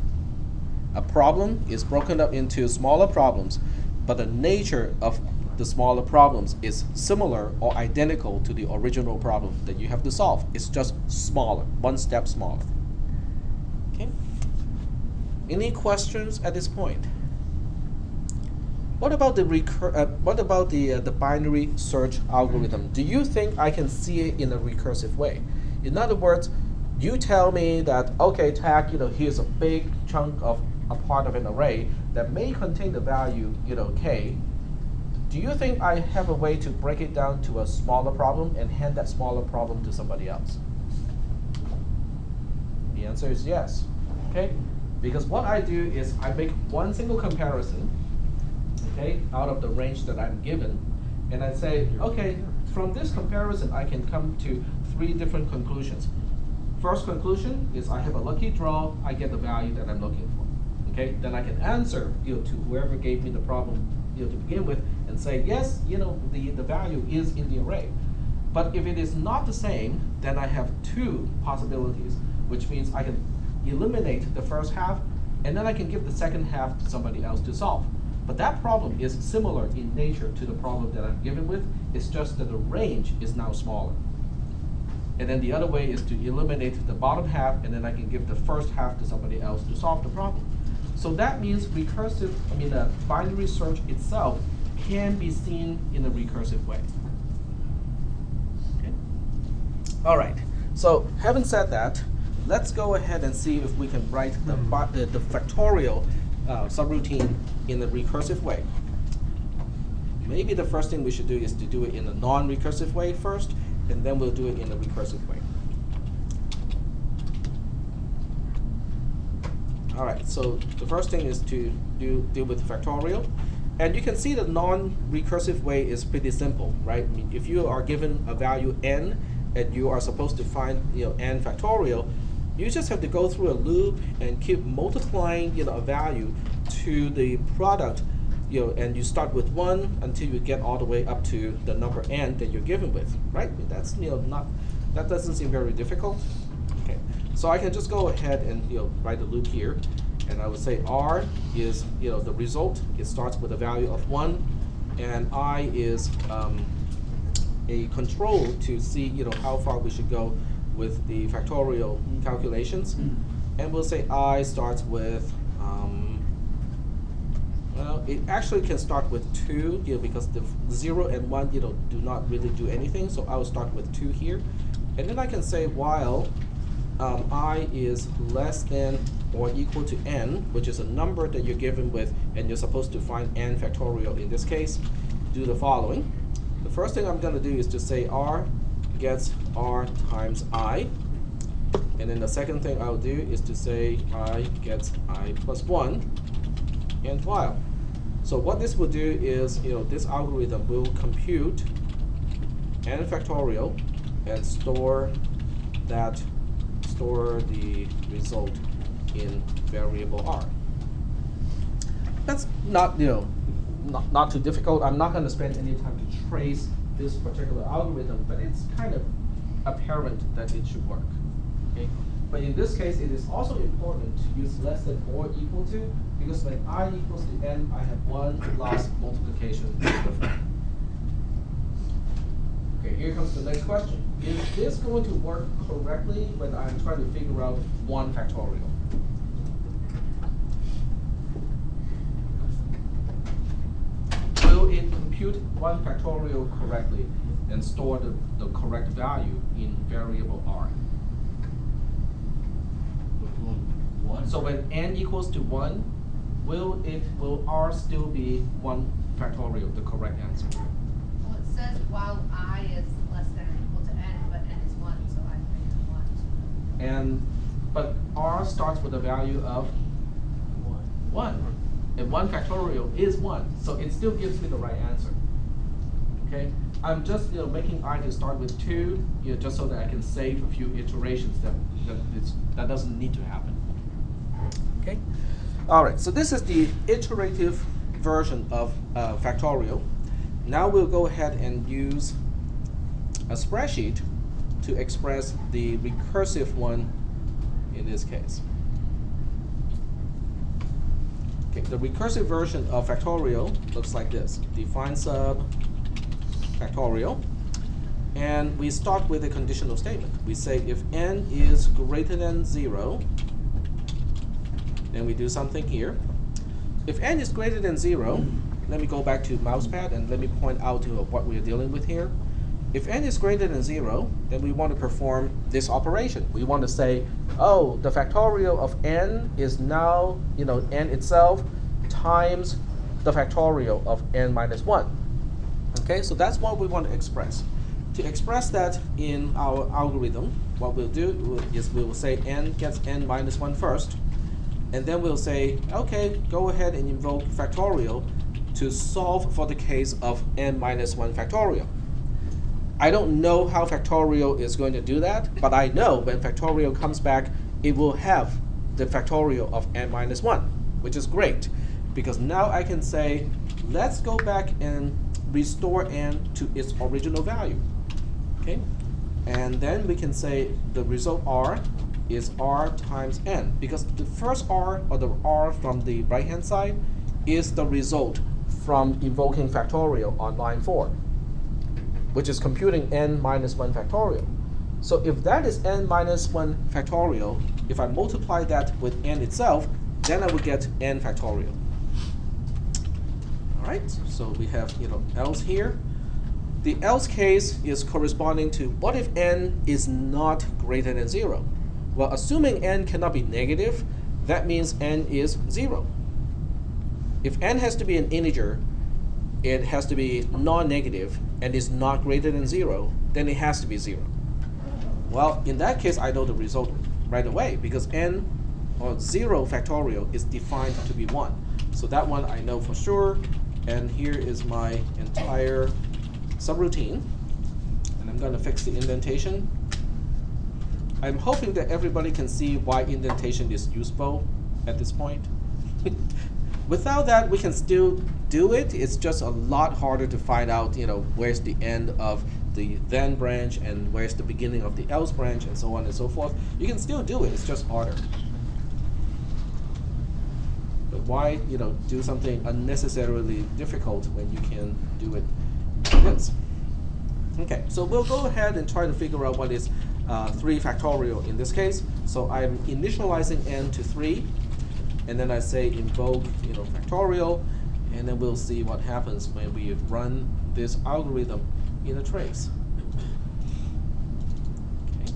A problem is broken up into smaller problems, but the nature of the smaller problems is similar or identical to the original problem that you have to solve. It's just smaller, one step smaller. Okay. Any questions at this point? What about the binary search algorithm? Do you think I can see it in a recursive way? In other words, you tell me that, okay, tag, here's a big chunk of a part of an array that may contain the value, k. Do you think I have a way to break it down to a smaller problem and hand that smaller problem to somebody else? The answer is yes. Okay, because what I do is I make one single comparison, okay, out of the range that I'm given, and I say, okay, from this comparison I can come to 3 different conclusions. First conclusion is I have a lucky draw, I get the value that I'm looking for. okay, then I can answer to whoever gave me the problem to begin with and say, yes, the value is in the array. But if it is not the same, then I have two possibilities, which means I can eliminate the first half, and then I can give the second half to somebody else to solve. But that problem is similar in nature to the problem that I'm given with. It's just that the range is now smaller. And then the other way is to eliminate the bottom half, and then I can give the first half to somebody else to solve the problem. So that means binary search itself can be seen in a recursive way. Okay. All right. So having said that, let's go ahead and see if we can write the factorial subroutine in a recursive way. Maybe the first thing we should do is to do it in a non-recursive way first, and then we'll do it in a recursive way. All right, so the first thing is to deal with factorial. And you can see the non-recursive way is pretty simple, right? I mean, if you are given a value n, and you are supposed to find n factorial, you just have to go through a loop and keep multiplying a value to the product, and you start with 1 until you get all the way up to the number n that you're given with, right? That's that doesn't seem very difficult. Okay, so I can just go ahead and write a loop here, and I would say R is the result. It starts with a value of 1, and I is a control to see how far we should go with the factorial calculations, and we'll say I starts with well, it actually can start with 2 because the 0 and 1 do not really do anything, so I'll start with 2 here, and then I can say while I is less than or equal to n, which is a number that you're given with, and you're supposed to find n factorial in this case, do the following. The first thing I'm going to do is to say R gets R times I, and then the second thing I'll do is to say I gets I plus 1, and while. So what this will do is, this algorithm will compute n factorial and store the result in variable R. That's not not too difficult. I'm not going to spend any time to trace this particular algorithm, but it's kind of apparent that it should work. Okay? But in this case, it is also important to use less than or equal to, because when I equals to n, I have one last multiplication. Okay, here comes the next question. Is this going to work correctly when I'm trying to figure out 1 factorial? Will it compute 1 factorial correctly and store the correct value in variable R? So when n equals to 1, will R still be 1 factorial, the correct answer? Well, it says while I is less than or equal to n, but n is 1, so I think 1. But R starts with a value of 1. And 1 factorial is 1, so it still gives me the right answer. Okay, I'm just making I to start with 2, just so that I can save a few iterations that doesn't need to happen. Okay, all right. So this is the iterative version of factorial. Now we'll go ahead and use a spreadsheet to express the recursive one in this case. Okay, the recursive version of factorial looks like this. Define sub factorial, and we start with a conditional statement. We say if n is greater than 0, then we do something here. If n is greater than 0, let me go back to mousepad and let me point out what we are dealing with here. If n is greater than 0, then we want to perform this operation. We want to say, oh, the factorial of n is now, n itself times the factorial of n minus 1. Okay, so that's what we want to express. To express that in our algorithm, what we'll do is we will say n gets n minus 1 first, and then we'll say, okay, go ahead and invoke factorial to solve for the case of n minus 1 factorial. I don't know how factorial is going to do that, but I know when factorial comes back, it will have the factorial of n minus 1. which is great, because now I can say, let's go back and restore n to its original value. Okay, and then we can say the result r is r times n, because the first r, or the r from the right hand side, is the result from invoking factorial on line 4, which is computing n minus 1 factorial. So if that is n minus 1 factorial, if I multiply that with n itself, then I would get n factorial. All right, so we have else here. The else case is corresponding to what if n is not greater than 0? Well, assuming n cannot be negative, that means n is 0. If n has to be an integer, it has to be non-negative and is not greater than 0, then it has to be 0. Well, in that case, I know the result right away, because n, or 0 factorial, is defined to be 1. So that one I know for sure. And here is my entire subroutine. And I'm going to fix the indentation. I'm hoping that everybody can see why indentation is useful at this point. Without that, we can still do it. It's just a lot harder to find out, where's the end of the then branch and where's the beginning of the else branch, and so on and so forth. You can still do it. It's just harder. But why, do something unnecessarily difficult when you can do it like this? Okay, so we'll go ahead and try to figure out what is 3 factorial in this case. So I'm initializing n to 3, and then I say invoke, factorial, and then we'll see what happens when we run this algorithm in a trace. Okay.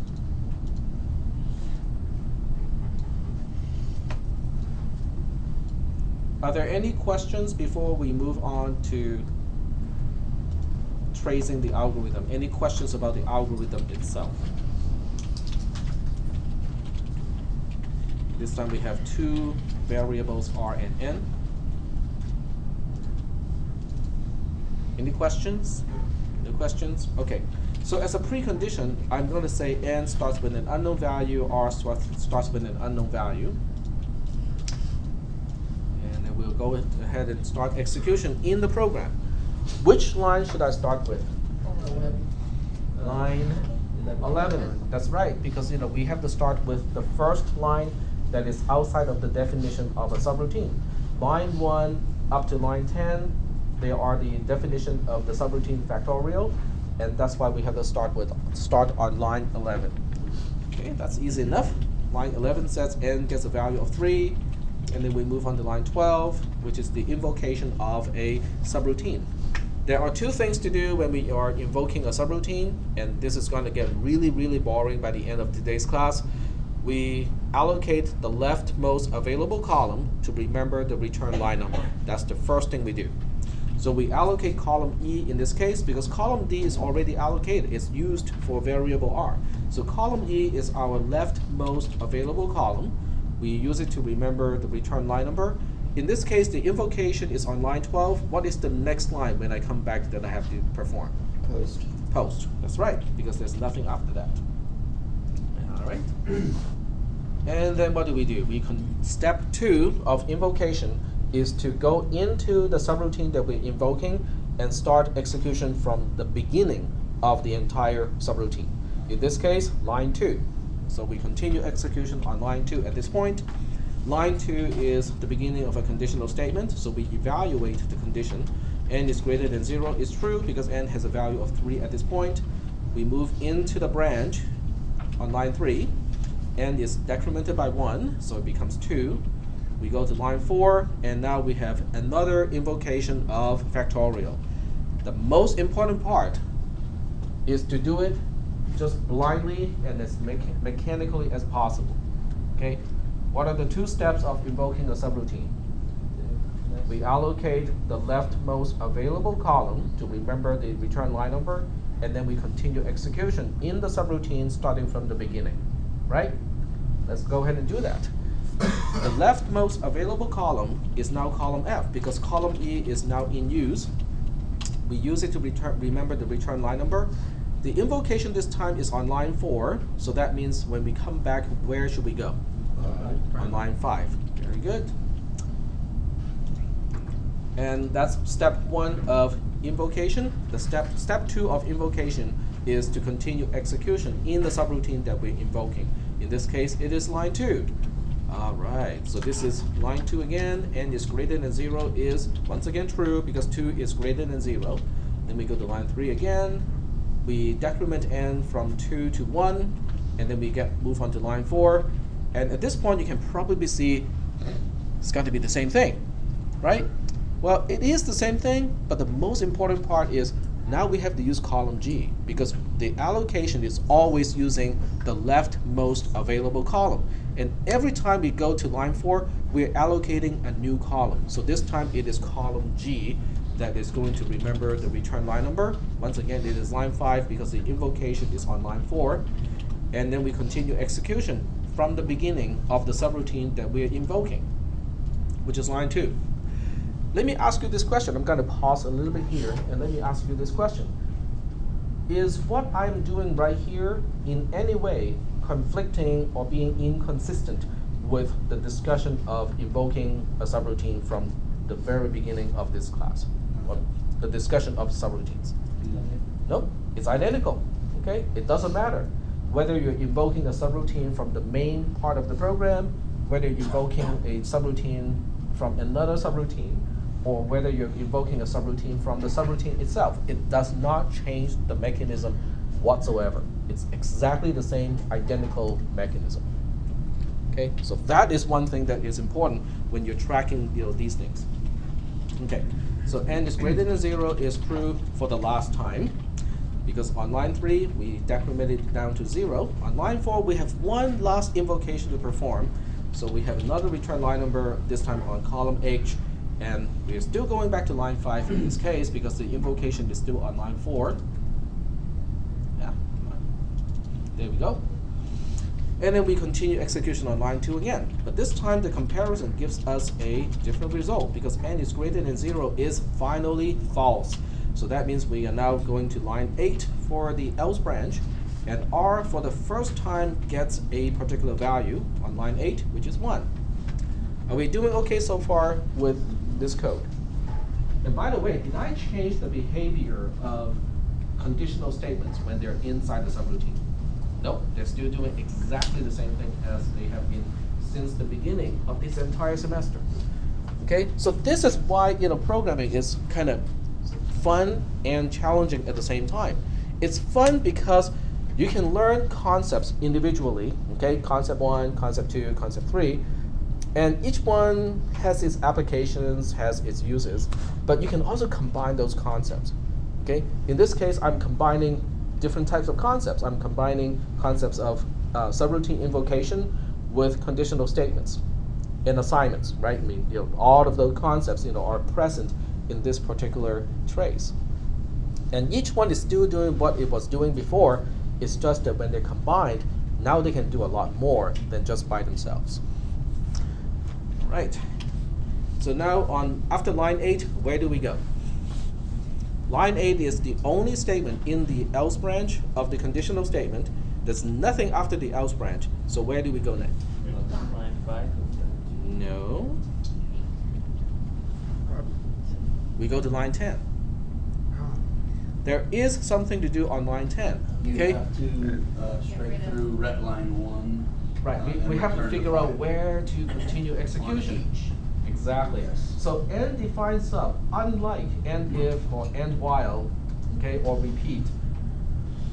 Are there any questions before we move on to tracing the algorithm? Any questions about the algorithm itself? This time we have 2 variables r and n. Any questions? No questions? Okay. So as a precondition, I'm going to say n starts with an unknown value, r starts with an unknown value. And then we'll go ahead and start execution in the program. Which line should I start with? 11. Line 11. That's right, because we have to start with the first line that is outside of the definition of a subroutine. Line 1 up to line 10, they are the definition of the subroutine factorial, and that's why we have to start on line 11. Okay, that's easy enough. Line 11 says n gets a value of 3, and then we move on to line 12, which is the invocation of a subroutine. There are 2 things to do when we are invoking a subroutine, and this is going to get really, really boring by the end of today's class. We allocate the leftmost available column to remember the return line number. That's the first thing we do. So we allocate column E in this case because column D is already allocated. It's used for variable r. So column E is our leftmost available column. We use it to remember the return line number. In this case, the invocation is on line 12. What is the next line when I come back that I have to perform? Post. Post. That's right, because there's nothing after that. All right. And then what do? Step 2 of invocation is to go into the subroutine that we're invoking and start execution from the beginning of the entire subroutine. In this case, line 2. So we continue execution on line 2 at this point. Line 2 is the beginning of a conditional statement, so we evaluate the condition. N is greater than 0 is true because n has a value of 3 at this point. We move into the branch on line 3. N is decremented by 1, so it becomes 2. We go to line 4, and now we have another invocation of factorial. The most important part is to do it just blindly and as mechanically as possible. Okay? What are the 2 steps of invoking a subroutine? We allocate the leftmost available column to remember the return line number, and then we continue execution in the subroutine starting from the beginning. Right? Let's go ahead and do that. The leftmost available column is now column F because column E is now in use. We use it to remember the return line number. The invocation this time is on line 4, so that means when we come back, where should we go? On line 5. Very good. And that's step 1 of invocation. The step 2 of invocation is to continue execution in the subroutine that we're invoking. In this case, it is line 2. All right, so this is line 2 again, n is greater than 0 is once again true because 2 is greater than 0. Then we go to line 3 again. We decrement n from 2 to 1, and then we move on to line 4. And at this point, you can probably see it's got to be the same thing, right? Well, it is the same thing, but the most important part is now we have to use column G because the allocation is always using the leftmost available column. And every time we go to line 4, we're allocating a new column. So this time it is column G that is going to remember the return line number. Once again, it is line 5 because the invocation is on line 4. And then we continue execution from the beginning of the subroutine that we're invoking, which is line 2. Let me ask you this question. I'm going to pause a little bit here and let me ask you this question. Is what I'm doing right here in any way conflicting or being inconsistent with the discussion of invoking a subroutine from the very beginning of this class? Or the discussion of subroutines? No, it's identical. Okay, it doesn't matter whether you're invoking a subroutine from the main part of the program, whether you're invoking a subroutine from another subroutine, or whether you're invoking a subroutine from the subroutine itself. It does not change the mechanism whatsoever. It's exactly the same identical mechanism. Okay, so that is one thing that is important when you're tracking these things. Okay, so n is greater than 0 is true for the last time, because on line 3 we decremented it down to 0. On line 4 we have one last invocation to perform, so we have another return line number, this time on column H, and we're still going back to line 5 in this case because the invocation is still on line 4. Yeah, there we go. And then we continue execution on line 2 again. But this time the comparison gives us a different result because n is greater than 0 is finally false. So that means we are now going to line 8 for the else branch, and r for the first time gets a particular value on line 8, which is 1. Are we doing okay so far with this code? And by the way, did I change the behavior of conditional statements when they're inside the subroutine? Nope, they're still doing exactly the same thing as they have been since the beginning of this entire semester. Okay, so this is why programming is kind of fun and challenging at the same time. It's fun because you can learn concepts individually. Okay, concept 1, concept 2, concept 3. And each one has its applications, has its uses, but you can also combine those concepts. Okay? In this case, I'm combining different types of concepts. I'm combining concepts of subroutine invocation with conditional statements and assignments, right? I mean, all of those concepts, are present in this particular trace. And each one is still doing what it was doing before. It's just that when they're combined, now they can do a lot more than just by themselves. Right. So now after line 8, where do we go? Line 8 is the only statement in the else branch of the conditional statement. There's nothing after the else branch. So where do we go next? Line 5. No. We go to line 10. There is something to do on line 10. Okay? You have to straight through ret line 1. Right, we have to figure out where to continue execution. Exactly. So n defines sub, unlike end if or end while, okay, or repeat,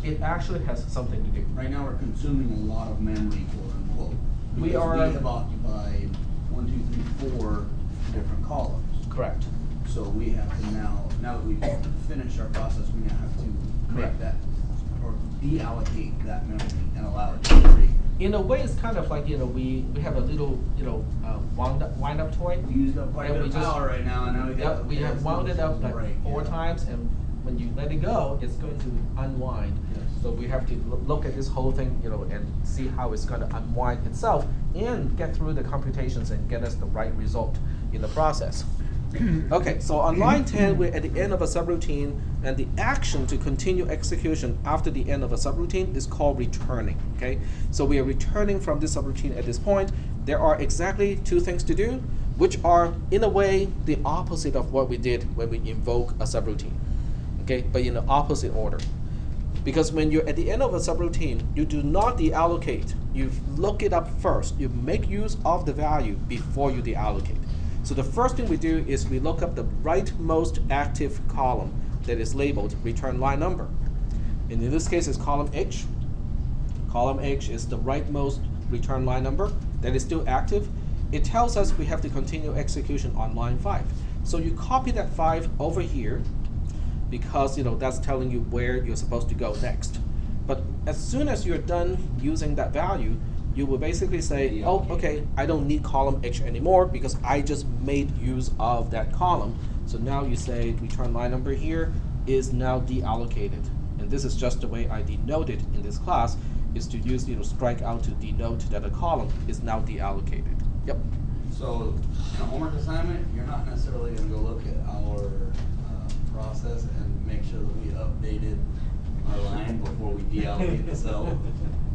it actually has something to do. Right now we're consuming a lot of memory, quote unquote. We are. We have occupied 1, 2, 3, 4 different columns. Correct. So we have to now that we've finished our process, we now have to Correct. make that or deallocate that memory and allow it to free. In a way, it's kind of like we have a little wind up toy. We used up quite a bit of power right now, and now we have wound it up like 4 times, and when you let it go, it's going to unwind. Yes. So we have to look at this whole thing, and see how it's going to unwind itself, and get through the computations and get us the right result in the process. Okay, so on line 10, we're at the end of a subroutine, and the action to continue execution after the end of a subroutine is called returning. Okay, so we are returning from this subroutine at this point. There are exactly 2 things to do. which are, in a way, the opposite of what we did when we invoke a subroutine, okay, but in the opposite order. Because when you're at the end of a subroutine, you do not deallocate. You look it up first. You make use of the value before you deallocate. So the first thing we do is we look up the rightmost active column that is labeled return line number. And in this case, it's column H. Column H is the rightmost return line number that is still active. It tells us we have to continue execution on line 5. So you copy that 5 over here, because that's telling you where you're supposed to go next. But as soon as you're done using that value, you will basically say, oh, okay, I don't need column H anymore because I just made use of that column. So now you say return line number here is now deallocated. And this is just the way I denote it in this class, is to use strike out to denote that a column is now deallocated. Yep. So in a homework assignment, you're not necessarily going to go look at our process and make sure that we updated our line before we deallocate the cell.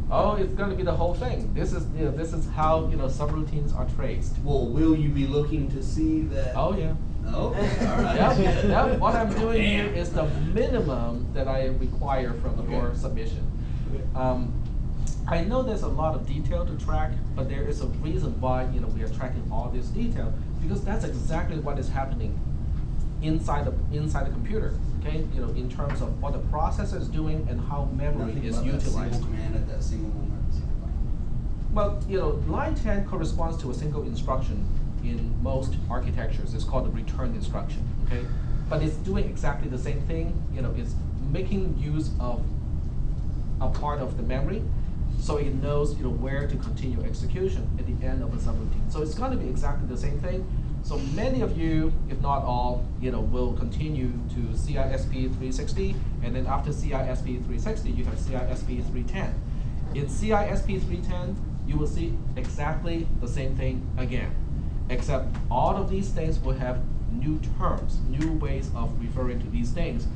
Oh, it's going to be the whole thing. This is how subroutines are traced. Well, will you be looking to see that? Oh yeah. Okay, all right. Yep. What I'm doing here is the minimum that I require from your submission. I know there's a lot of detail to track, but there is a reason why we are tracking all this detail, because that's exactly what is happening inside the computer. Okay, in terms of what the processor is doing and how memory is utilized. That single command at that single moment. Well, line 10 corresponds to a single instruction in most architectures. It's called the return instruction. Okay, but it's doing exactly the same thing. It's making use of a part of the memory, so it knows where to continue execution at the end of a subroutine. So it's going to be exactly the same thing. So many of you, if not all, will continue to CISP 360, and then after CISP 360, you have CISP 310. In CISP 310, you will see exactly the same thing again, except all of these things will have new terms, new ways of referring to these things,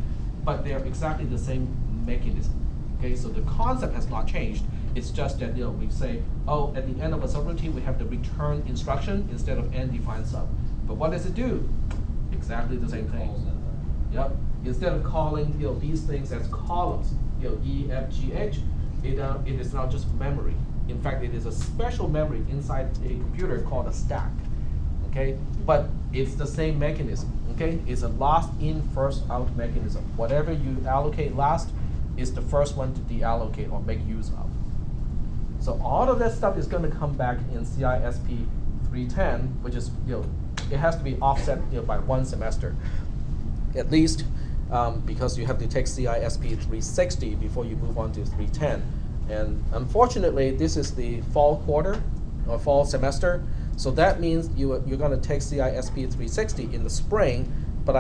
but they're exactly the same mechanism. Okay, so the concept has not changed. It's just that we say, oh, at the end of a subroutine we have the return instruction instead of end defined sub. But what does it do? Exactly the same thing. Yep. Instead of calling these things as columns, E, F, G, H, it is now just memory. In fact, it is a special memory inside a computer called a stack. Okay, but it's the same mechanism. Okay, it's a last in, first out mechanism. Whatever you allocate last is the first one to deallocate or make use of. So all of that stuff is going to come back in CISP 310, which is it has to be offset by 1 semester, at least, because you have to take CISP 360 before you move on to 310. And unfortunately, this is the fall quarter or fall semester, so that means you're going to take CISP 360 in the spring, but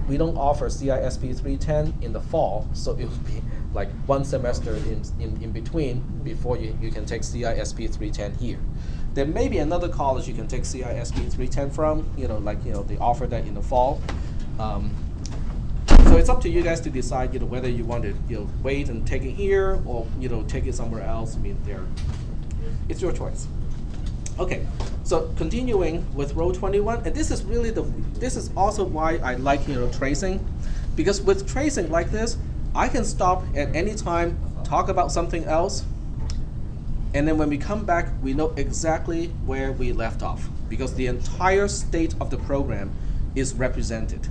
we don't offer CISP 310 in the fall, so it will be like 1 semester in between before you can take CISP 310 here. There may be another college you can take CISP 310 from, they offer that in the fall. So it's up to you guys to decide, whether you want to wait and take it here or take it somewhere else. I mean, it's your choice. Okay, so continuing with row 21, and this is really this is also why I like tracing, because with tracing like this, I can stop at any time, talk about something else, and then when we come back, we know exactly where we left off, because the entire state of the program is represented.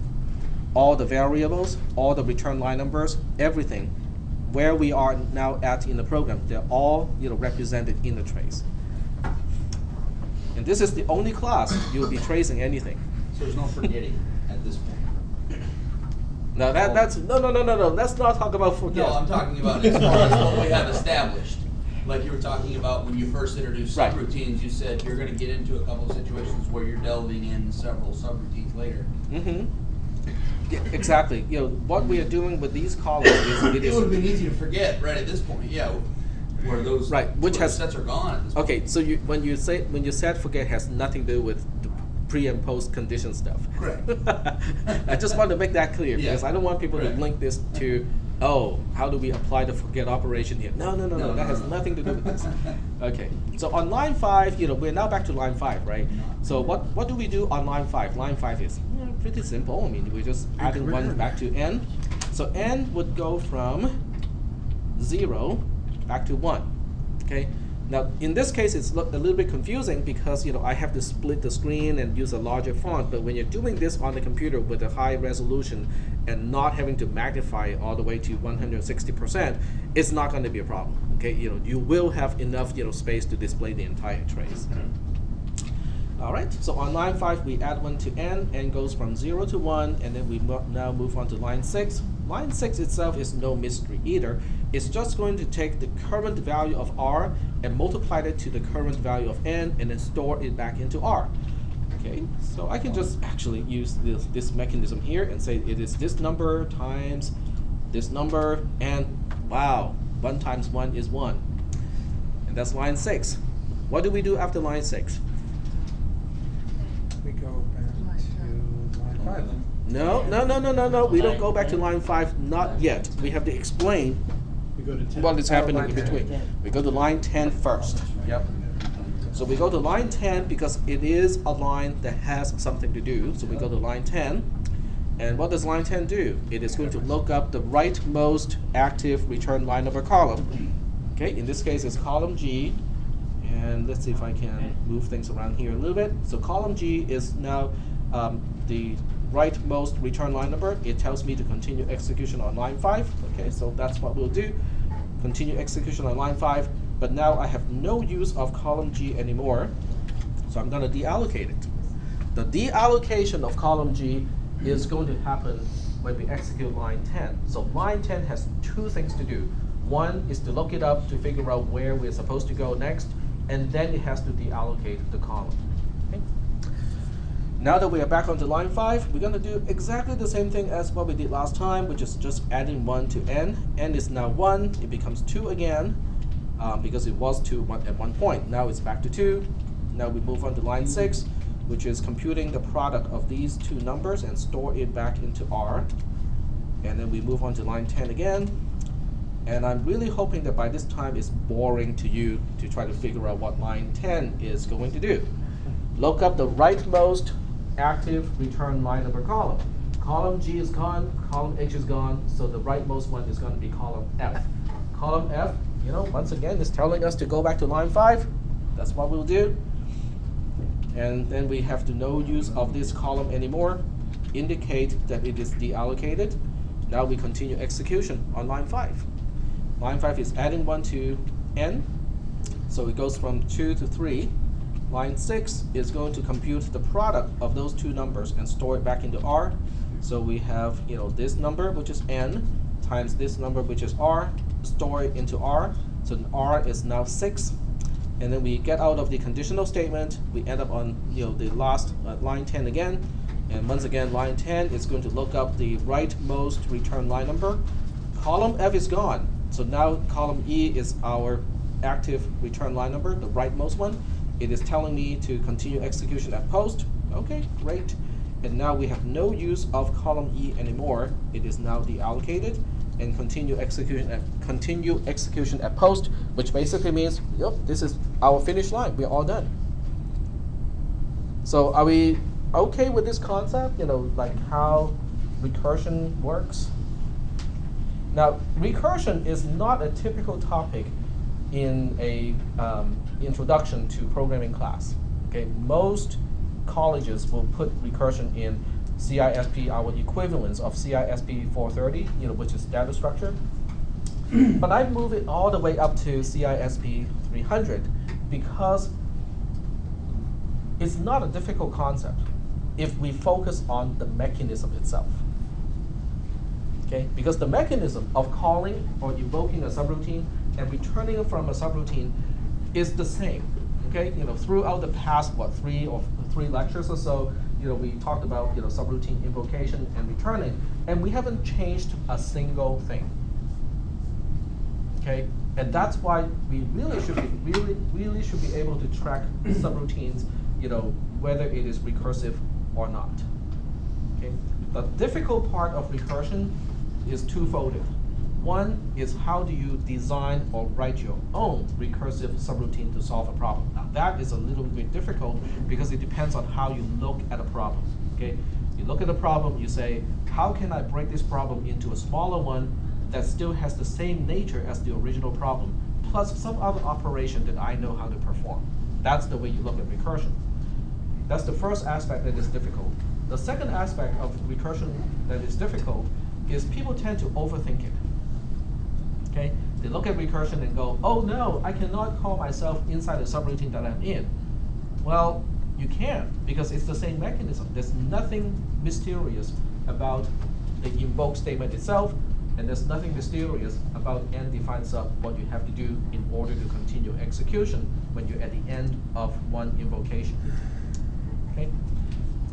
All the variables, all the return line numbers, everything, where we are now at in the program, they're all represented in the trace. And this is the only class you'll be tracing anything. So there's no forgetting at this point. No, that's no. Let's not talk about forget. No, I'm talking about as far as what we have established. Like you were talking about when you first introduced subroutines, you said you're going to get into a couple of situations where you're delving in several subroutines later. Mm-hmm. Yeah, exactly. What we are doing with these columns is it would have been easy to forget right at this point. Yeah. Where those sets are gone at this point. Okay, so when you said forget has nothing to do with the pre and post condition stuff. Correct. I just want to make that clear because I don't want people to link this to Oh, how do we apply the forget operation here? No, that has nothing to do with this. Okay, so on line 5, we're now back to line 5, right? So what do we do on line 5? Line 5 is pretty simple. I mean, we're just adding 1 back to n. So n would go from 0 back to 1, okay? Now, in this case, it's a little bit confusing because, I have to split the screen and use a larger font, but when you're doing this on the computer with a high resolution and not having to magnify it all the way to 160%, it's not going to be a problem, okay? You will have enough, space to display the entire trace. All right, so on line 5, we add 1 to n goes from 0 to 1, and then we now move on to line 6. Line 6 itself is no mystery either. It's just going to take the current value of r and multiply it to the current value of n and then store it back into r. Okay, so I can just actually use this mechanism here and say it is this number times this number, and wow, 1 times 1 is 1. And that's line 6. What do we do after line 6? We go back to line 5. No. We don't go back to line 5, not yet. We have to explain We go to 10. what is happening line in 10. between. We go to line 10 first. Yep. So we go to line 10 because it is a line that has something to do. So we go to line 10. And what does line 10 do? It is going to look up the rightmost active return line number column. Okay, in this case it's column G. And let's see if I can move things around here a little bit. So column G is now the rightmost return line number. It tells me to continue execution on line 5. Okay, so that's what we'll do. Continue execution on line 5. But now I have no use of column G anymore. So I'm going to deallocate it. The deallocation of column G is going to happen when we execute line 10. So line 10 has 2 things to do. One is to look it up to figure out where we're supposed to go next, and then it has to deallocate the column. Okay? Now that we are back onto line 5, we're going to do exactly the same thing as what we did last time, which is just adding 1 to n. N is now 1, it becomes 2 again, because it was 2 at one point. Now it's back to 2. Now we move on to line 6, which is computing the product of these 2 numbers and store it back into R. And then we move on to line 10 again. And I'm really hoping that by this time it's boring to you to try to figure out what line 10 is going to do. Look up the rightmost active return line number column. Column G is gone, column H is gone, so the rightmost one is going to be column F. Column F, once again, is telling us to go back to line 5. That's what we'll do. And then we have to no use of this column anymore. Indicate that it is deallocated. Now we continue execution on line 5. Line 5 is adding 1 to n, so it goes from 2 to 3. Line 6 is going to compute the product of those 2 numbers and store it back into R. So we have this number, which is n, times this number, which is r, store it into R. So R is now 6. And then we get out of the conditional statement. We end up on the last line 10 again. And once again, line 10 is going to look up the rightmost return line number. Column F is gone. So now column E is our active return line number, the rightmost one. It is telling me to continue execution at post. Okay, great. And now we have no use of column E anymore. It is now deallocated, and continue execution at post, which basically means, yep, this is our finish line. We're all done. So are we okay with this concept? Like how recursion works? Now, recursion is not a typical topic in a introduction to programming class. Okay, most colleges will put recursion in CISP, our equivalence of CISP 430, which is data structure. But I move it all the way up to CISP 300 because it's not a difficult concept if we focus on the mechanism itself. Okay, because the mechanism of calling or invoking a subroutine and returning from a subroutine is the same. Okay, throughout the past 3 lectures or so, we talked about subroutine invocation and returning, and we haven't changed a single thing. Okay, and that's why we really should be able to track subroutines, whether it is recursive or not. Okay, the difficult part of recursion is twofold. One is how do you design or write your own recursive subroutine to solve a problem. Now that is a little bit difficult because it depends on how you look at a problem. Okay, you look at a problem, you say, how can I break this problem into a smaller one that still has the same nature as the original problem, plus some other operation that I know how to perform. That's the way you look at recursion. That's the first aspect that is difficult. The second aspect of recursion that is difficult is people tend to overthink it. Okay? They look at recursion and go, oh no, I cannot call myself inside the subroutine that I'm in. Well, you can, because it's the same mechanism. There's nothing mysterious about the invoke statement itself, and there's nothing mysterious about n-define sub, what you have to do in order to continue execution when you're at the end of one invocation. Okay?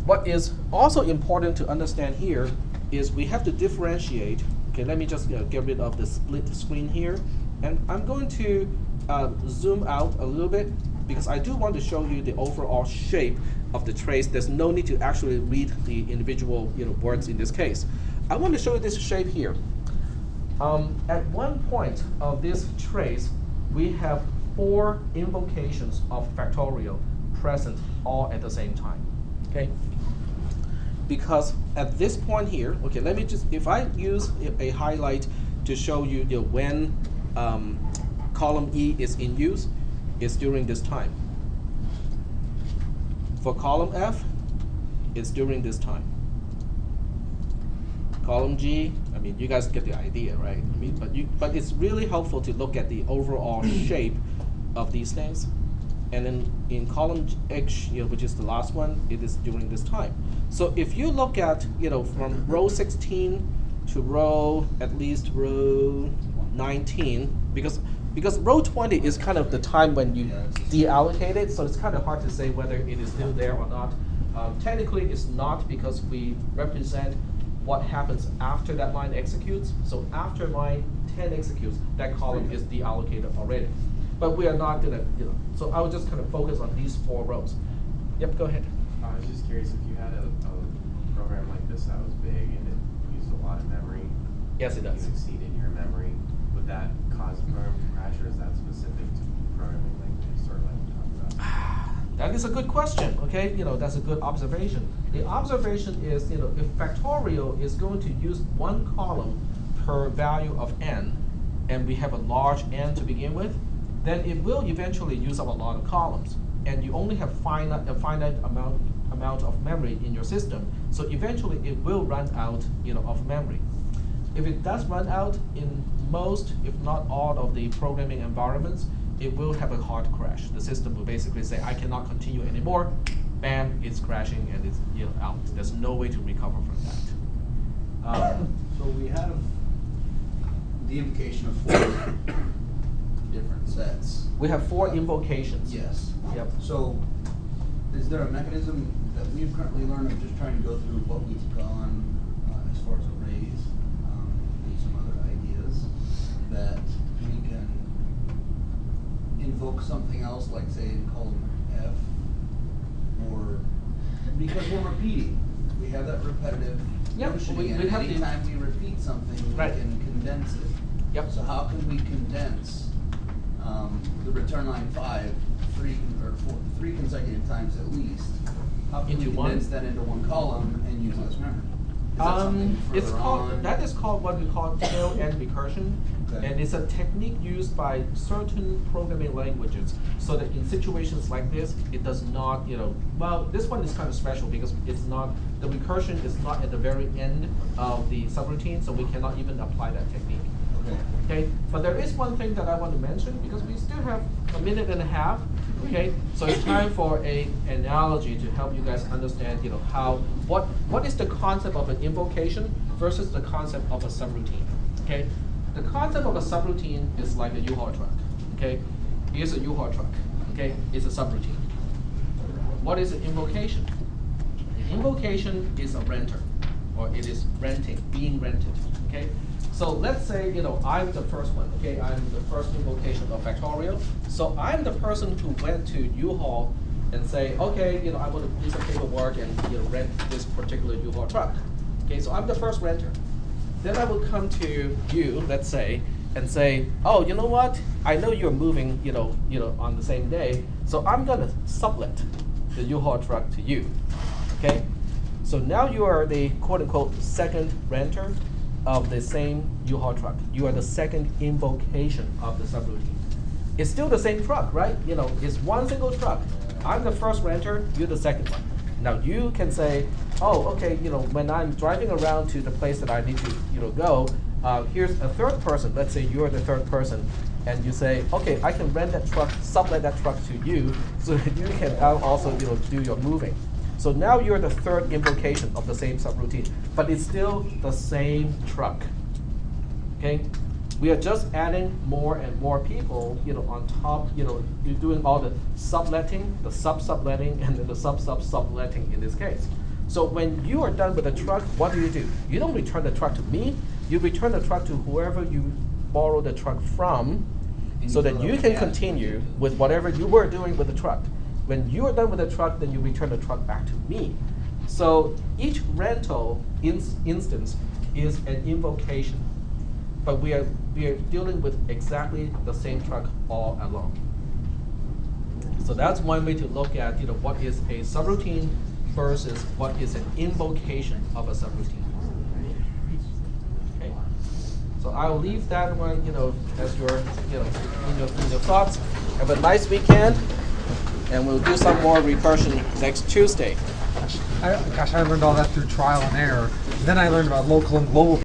What is also important to understand here is we have to differentiate. Okay, let me just get rid of the split screen here, and I'm going to zoom out a little bit because I do want to show you the overall shape of the trace. There's no need to actually read the individual words in this case. I want to show you this shape here. At one point of this trace, we have 4 invocations of factorial present all at the same time. Okay? Because at this point here, okay, let me just, if I use a highlight to show you when column E is in use, it's during this time. For column F, it's during this time. Column G, I mean, you guys get the idea, right? I mean, but it's really helpful to look at the overall shape of these things. And then in column H, which is the last one, it is during this time. So if you look at, from row 16 to at least row 19, because row 20 is kind of the time when you deallocate it, so it's kind of hard to say whether it is still there or not. Technically, it's not, because we represent what happens after that line executes. So after line 10 executes, that column is deallocated already. But we are not gonna, so I would just kind of focus on these 4 rows. Yep, go ahead. I was just curious if you had a program like this that was big and it used a lot of memory. Yes, it does. You exceeded your memory. Would that cause a program to crash, or is that specific to programming languages, sort of like we talked about? That is a good question, okay? That's a good observation. The observation is, if factorial is going to use 1 column per value of n, and we have a large n to begin with, then it will eventually use up a lot of columns, and you only have a finite amount of memory in your system. So eventually, it will run out, of memory. If it does run out in most, if not all, of the programming environments, it will have a hard crash. The system will basically say, I cannot continue anymore. Bam, it's crashing and it's out. There's no way to recover from that. So we have the invocation of 4 different sets. We have 4 invocations. Yes. Yep. So is there a mechanism that we've currently learned of just trying to go through what we've gone as far as arrays and some other ideas that we can invoke something else, like say in column F, or because we're repeating, we have that repetitive notion, and anytime we repeat something, we can condense it. Yep. So how can we condense the return line 5 3 consecutive times at least? How can we condense that into 1 column and use less memory? Is that something further on? That is called what we call tail end recursion. Okay. And it's a technique used by certain programming languages, so that in situations like this, it does not, well, this one is kind of special because it's not, the recursion is not at the very end of the subroutine, so we cannot even apply that technique. Okay, but there is one thing that I want to mention, because we still have a minute and a half. Okay, so it's time for an analogy to help you guys understand, what is the concept of an invocation versus the concept of a subroutine. Okay, the concept of a subroutine is like a U-Haul truck. Okay, here's a U-Haul truck. Okay, it's a subroutine. What is an invocation? An invocation is a renter, or it is renting, being rented. Okay. So let's say, I'm the first one, okay? I'm the first invocation of factorial. So I'm the person who went to U-Haul and say, okay, I want to do some paperwork and rent this particular U-Haul truck. Okay, so I'm the first renter. then I will come to you, let's say, and say, oh, you know what? I know you're moving, on the same day, so I'm gonna sublet the U-Haul truck to you. Okay? So now you are the quote-unquote second renter of the same U-Haul truck. You are the second invocation of the subroutine. It's still the same truck, right? It's one single truck. I'm the first renter, you're the second one. Now you can say, oh, okay, when I'm driving around to the place that I need to, go, here's a third person. Let's say you're the third person, and you say, okay, I can rent that truck, sublet that truck to you, so that you can now also, do your moving. So now you're the third invocation of the same subroutine, but it's still the same truck. Okay, we are just adding more and more people, on top. You're doing all the subletting, the subletting, and then the subletting in this case. So when you are done with the truck, what do? You don't return the truck to me. You return the truck to whoever you borrow the truck from, so that you can continue with whatever you were doing with the truck. When you are done with the truck, then you return the truck back to me. So each rental instance is an invocation, but we are dealing with exactly the same truck all along. So that's one way to look at what is a subroutine versus what is an invocation of a subroutine. Okay. So I'll leave that one as your in your thoughts. Have a nice weekend. And we'll do some more recursion next Tuesday. I learned all that through trial and error. Then I learned about local and global